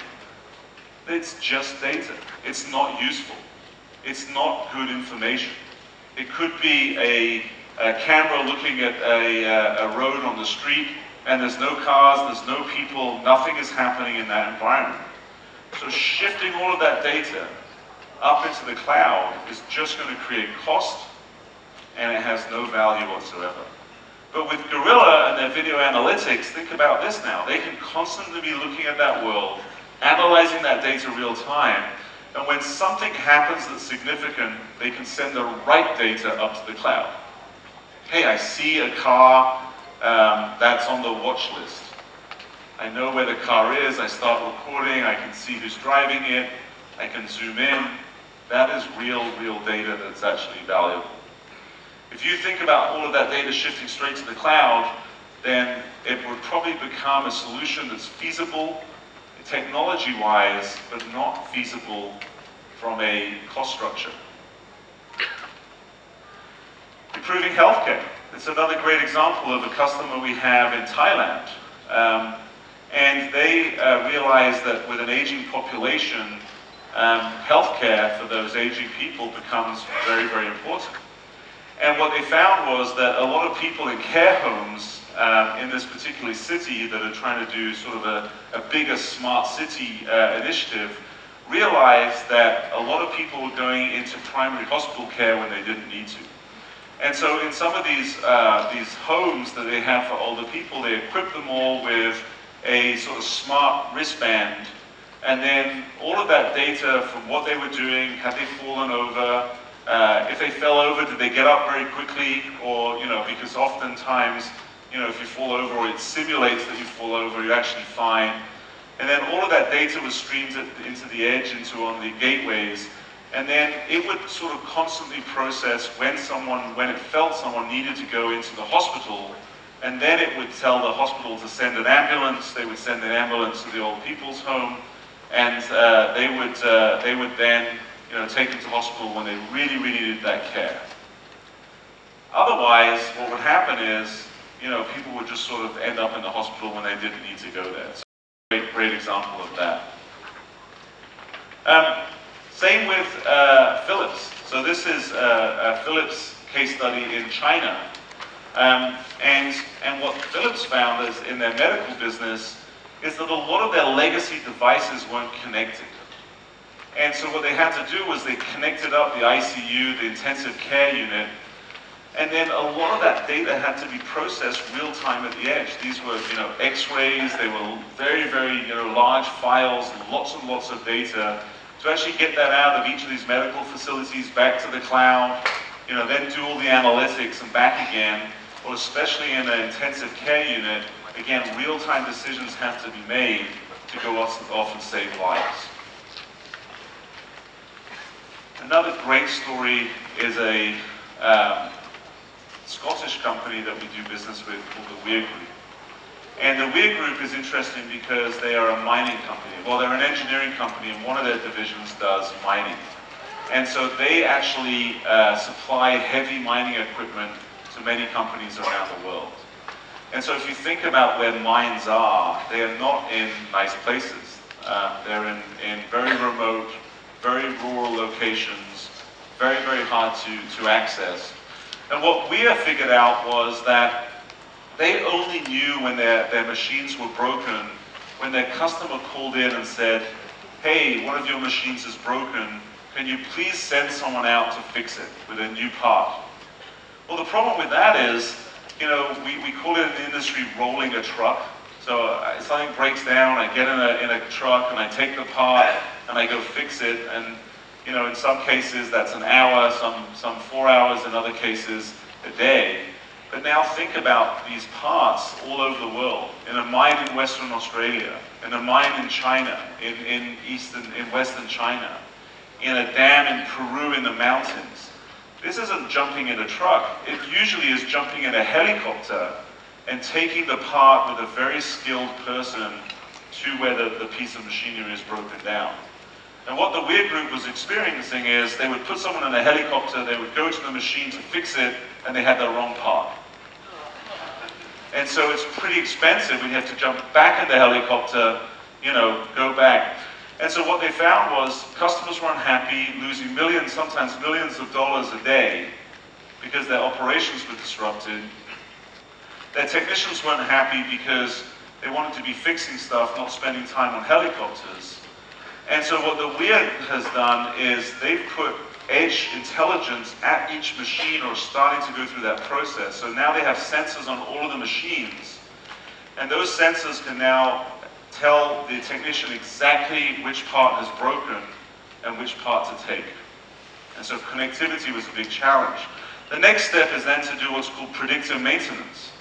it's just data. It's not useful. It's not good information. It could be a camera looking at a road on the street, and there's no cars, there's no people, nothing is happening in that environment. So shifting all of that data up into the cloud is just going to create cost, and it has no value whatsoever. But with Gorilla and their video analytics, think about this now. They can constantly be looking at that world, analyzing that data real time, and when something happens that's significant, they can send the right data up to the cloud. Hey, I see a car that's on the watch list. I know where the car is, I start recording, I can see who's driving it, I can zoom in. That is real data that's actually valuable. If you think about all of that data shifting straight to the cloud, then it would probably become a solution that's feasible technology-wise, but not feasible from a cost structure. Improving healthcare. It's another great example of a customer we have in Thailand. And they realized that with an aging population, healthcare for those aging people becomes very, very important. And what they found was that a lot of people in care homes in this particular city that are trying to do sort of a bigger smart city initiative realized that a lot of people were going into primary hospital care when they didn't need to. And so in some of these homes that they have for older people, they equip them all with a sort of smart wristband, and then all of that data from what they were doing, had they fallen over, if they fell over, did they get up very quickly, or, because oftentimes, if you fall over or it simulates that you fall over, you're actually fine. And then all of that data was streamed into the edge, on the gateways, and then it would sort of constantly process when it felt someone needed to go into the hospital, and then it would tell the hospital to send an ambulance. They would send an ambulance to the old people's home, and they would then take them to hospital when they really, really needed that care. Otherwise, what would happen is, people would just sort of end up in the hospital when they didn't need to go there. So, great example of that. Same with Philips. So this is a Philips case study in China. And what Philips found is in their medical business is that a lot of their legacy devices weren't connected. And so what they had to do was they connected up the ICU, the intensive care unit, and then a lot of that data had to be processed real time at the edge. These were, X-rays, they were very, very, large files, lots and lots of data. To actually get that out of each of these medical facilities back to the cloud, then do all the analytics and back again, or especially in an intensive care unit, again, real-time decisions have to be made to go off and save lives. Another great story is a Scottish company that we do business with called the Weir Group. And the Weir Group is interesting because they are a mining company. Well, they're an engineering company, and one of their divisions does mining. And so they actually supply heavy mining equipment to many companies around the world. And so if you think about where mines are, they are not in nice places. They're in very remote, very rural locations, very, very hard to access. And what we have figured out was that they only knew when their machines were broken when their customer called in and said, hey, one of your machines is broken, can you please send someone out to fix it with a new part? Well, the problem with that is, you know, we call it in the industry rolling a truck. So something breaks down, I get in a truck and I take the part and I go fix it, and you know, in some cases that's an hour, some 4 hours, in other cases a day. But now think about these parts all over the world, in a mine in Western Australia, in a mine in China, in Western China, in a dam in Peru in the mountains. This isn't jumping in a truck. It usually is jumping in a helicopter and taking the part with a very skilled person to where the piece of machinery is broken down. And what the Weird Group was experiencing is they would put someone in a helicopter, they would go to the machine to fix it, and they had the wrong part. And so it's pretty expensive when you have to jump back in the helicopter, you know, go back. And so what they found was customers were unhappy, losing millions, sometimes millions of dollars a day because their operations were disrupted. Their technicians weren't happy because they wanted to be fixing stuff, not spending time on helicopters. And so what the Weird has done is they've put edge intelligence at each machine, or starting to go through that process. So now they have sensors on all of the machines, and those sensors can now tell the technician exactly which part is broken and which part to take. And so connectivity was a big challenge. The next step is then to do what's called predictive maintenance.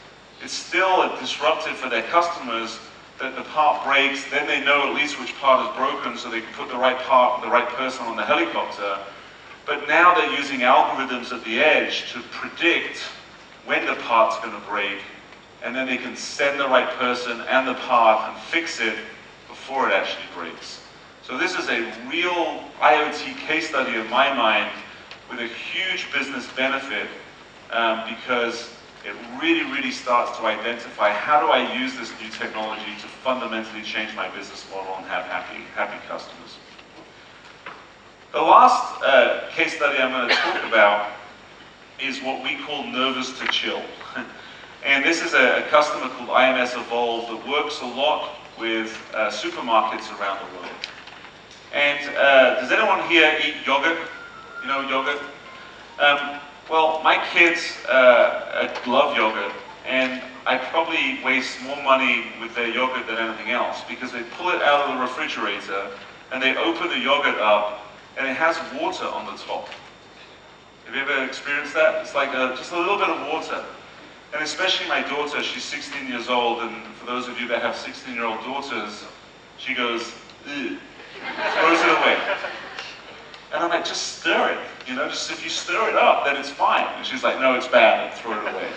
It's still disruptive for their customers that the part breaks, then they know at least which part is broken so they can put the right part, the right person on the helicopter. But now they're using algorithms at the edge to predict when the part's going to break, and then they can send the right person and the part and fix it before it actually breaks. So this is a real IoT case study in my mind with a huge business benefit because it really starts to identify how do I use this new technology to fundamentally change my business model and have happy customers. The last case study I'm going to talk about is what we call nervous to chill. And this is a customer called IMS Evolve that works a lot with supermarkets around the world. And does anyone here eat yogurt? You know yogurt? Well, my kids love yogurt, and I probably waste more money with their yogurt than anything else because they pull it out of the refrigerator and they open the yogurt up and it has water on the top. Have you ever experienced that? It's like just a little bit of water. And especially my daughter, she's 16 years old, and for those of you that have 16-year-old daughters, she goes, ugh, throws it away. And I'm like, just stir it, you know, just if you stir it up, then it's fine. And she's like, no, it's bad, and throw it away.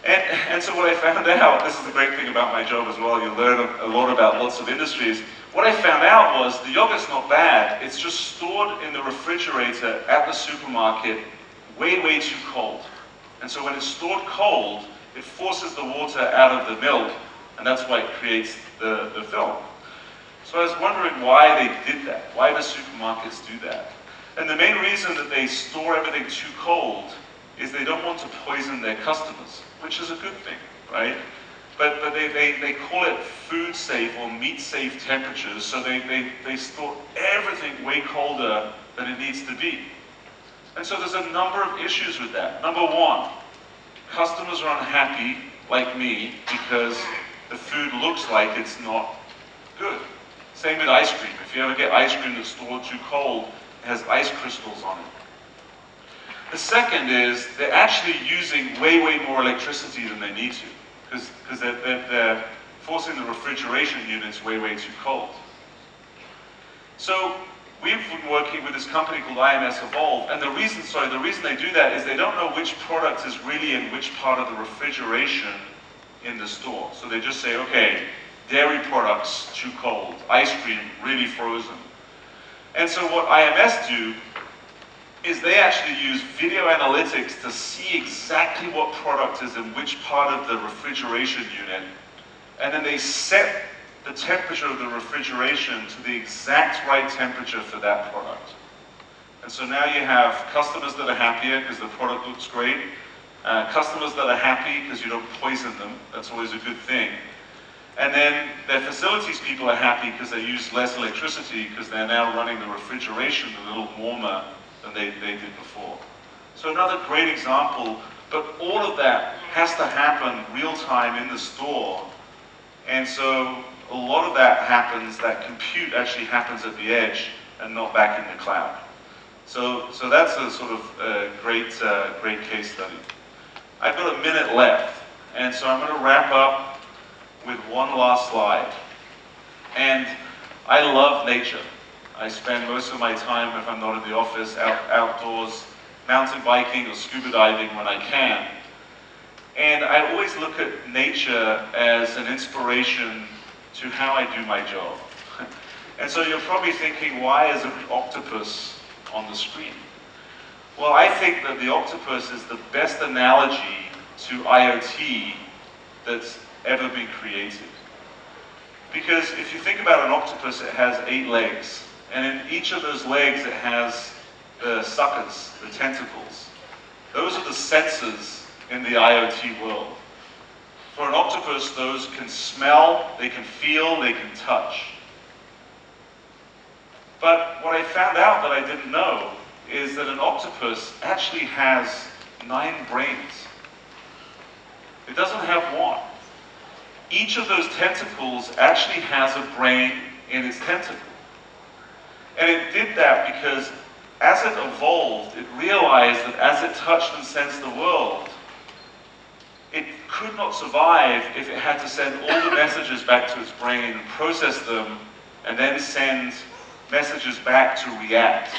And so what I found out, this is the great thing about my job as well, you learn a lot about lots of industries. What I found out was the yogurt's not bad, it's just stored in the refrigerator at the supermarket way too cold. And so when it's stored cold, it forces the water out of the milk, and that's why it creates the film. So I was wondering why they did that. Why do supermarkets do that? And the main reason that they store everything too cold is they don't want to poison their customers, which is a good thing, right? But they call it food safe or meat safe temperatures, so they store everything way colder than it needs to be. And so there's a number of issues with that. Number one, customers are unhappy, like me, because the food looks like it's not good. Same with ice cream. If you ever get ice cream that's stored too cold, it has ice crystals on it. The second is they're actually using way more electricity than they need to, because they're forcing the refrigeration units way too cold. So we've been working with this company called IMS Evolve, and the reason they do that is they don't know which product is really in which part of the refrigeration in the store. So they just say, okay, dairy products, too cold, ice cream, really frozen. And so what IMS do is they actually use video analytics to see exactly what product is in which part of the refrigeration unit, and then they set the temperature of the refrigeration to the exact right temperature for that product. And so now you have customers that are happier because the product looks great, customers that are happy because you don't poison them, that's always a good thing. And then their facilities people are happy because they use less electricity because they're now running the refrigeration a little warmer than they did before. So another great example, but all of that has to happen real time in the store. And so a lot of that happens, that compute actually happens at the edge and not back in the cloud. So that's a sort of great case study. I've got a minute left, and so I'm going to wrap up with one last slide. And I love nature. I spend most of my time, if I'm not in the office, outdoors, mountain biking or scuba diving when I can. And I always look at nature as an inspiration to how I do my job. And so you're probably thinking, why is an octopus on the screen? Well, I think that the octopus is the best analogy to IoT that's ever been created. Because if you think about an octopus, it has 8 legs. And in each of those legs, it has the suckers, the tentacles. Those are the sensors in the IoT world. For an octopus, those can smell, they can feel, they can touch. But what I found out that I didn't know is that an octopus actually has 9 brains. It doesn't have one. Each of those tentacles actually has a brain in its tentacle. And it did that because as it evolved, it realized that as it touched and sensed the world, it could not survive if it had to send all the messages back to its brain and process them and then send messages back to react.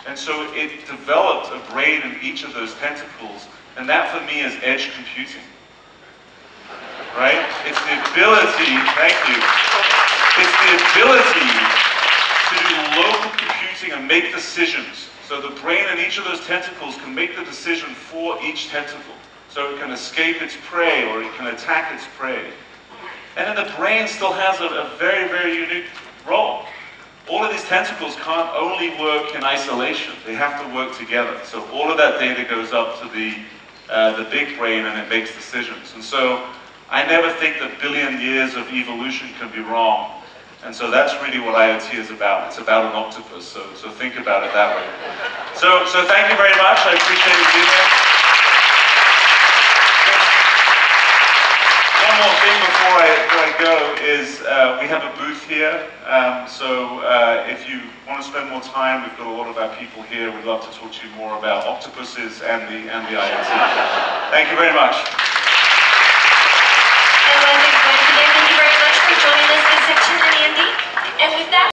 And so it developed a brain in each of those tentacles, and that for me is edge computing. Right? It's the ability, thank you, it's the ability to do local computing and make decisions. So the brain in each of those tentacles can make the decision for each tentacle. So it can escape its prey or it can attack its prey. And then the brain still has a very, very unique role. All of these tentacles can't only work in isolation. They have to work together. So all of that data goes up to the big brain and it makes decisions. And so I never think that billion years of evolution can be wrong. And so that's really what IoT is about. It's about an octopus. So think about it that way. So thank you very much. I appreciate you being here. One more thing before I go is we have a booth here. If you want to spend more time, we've got a lot of our people here. We'd love to talk to you more about octopuses and the IoT. Thank you very much.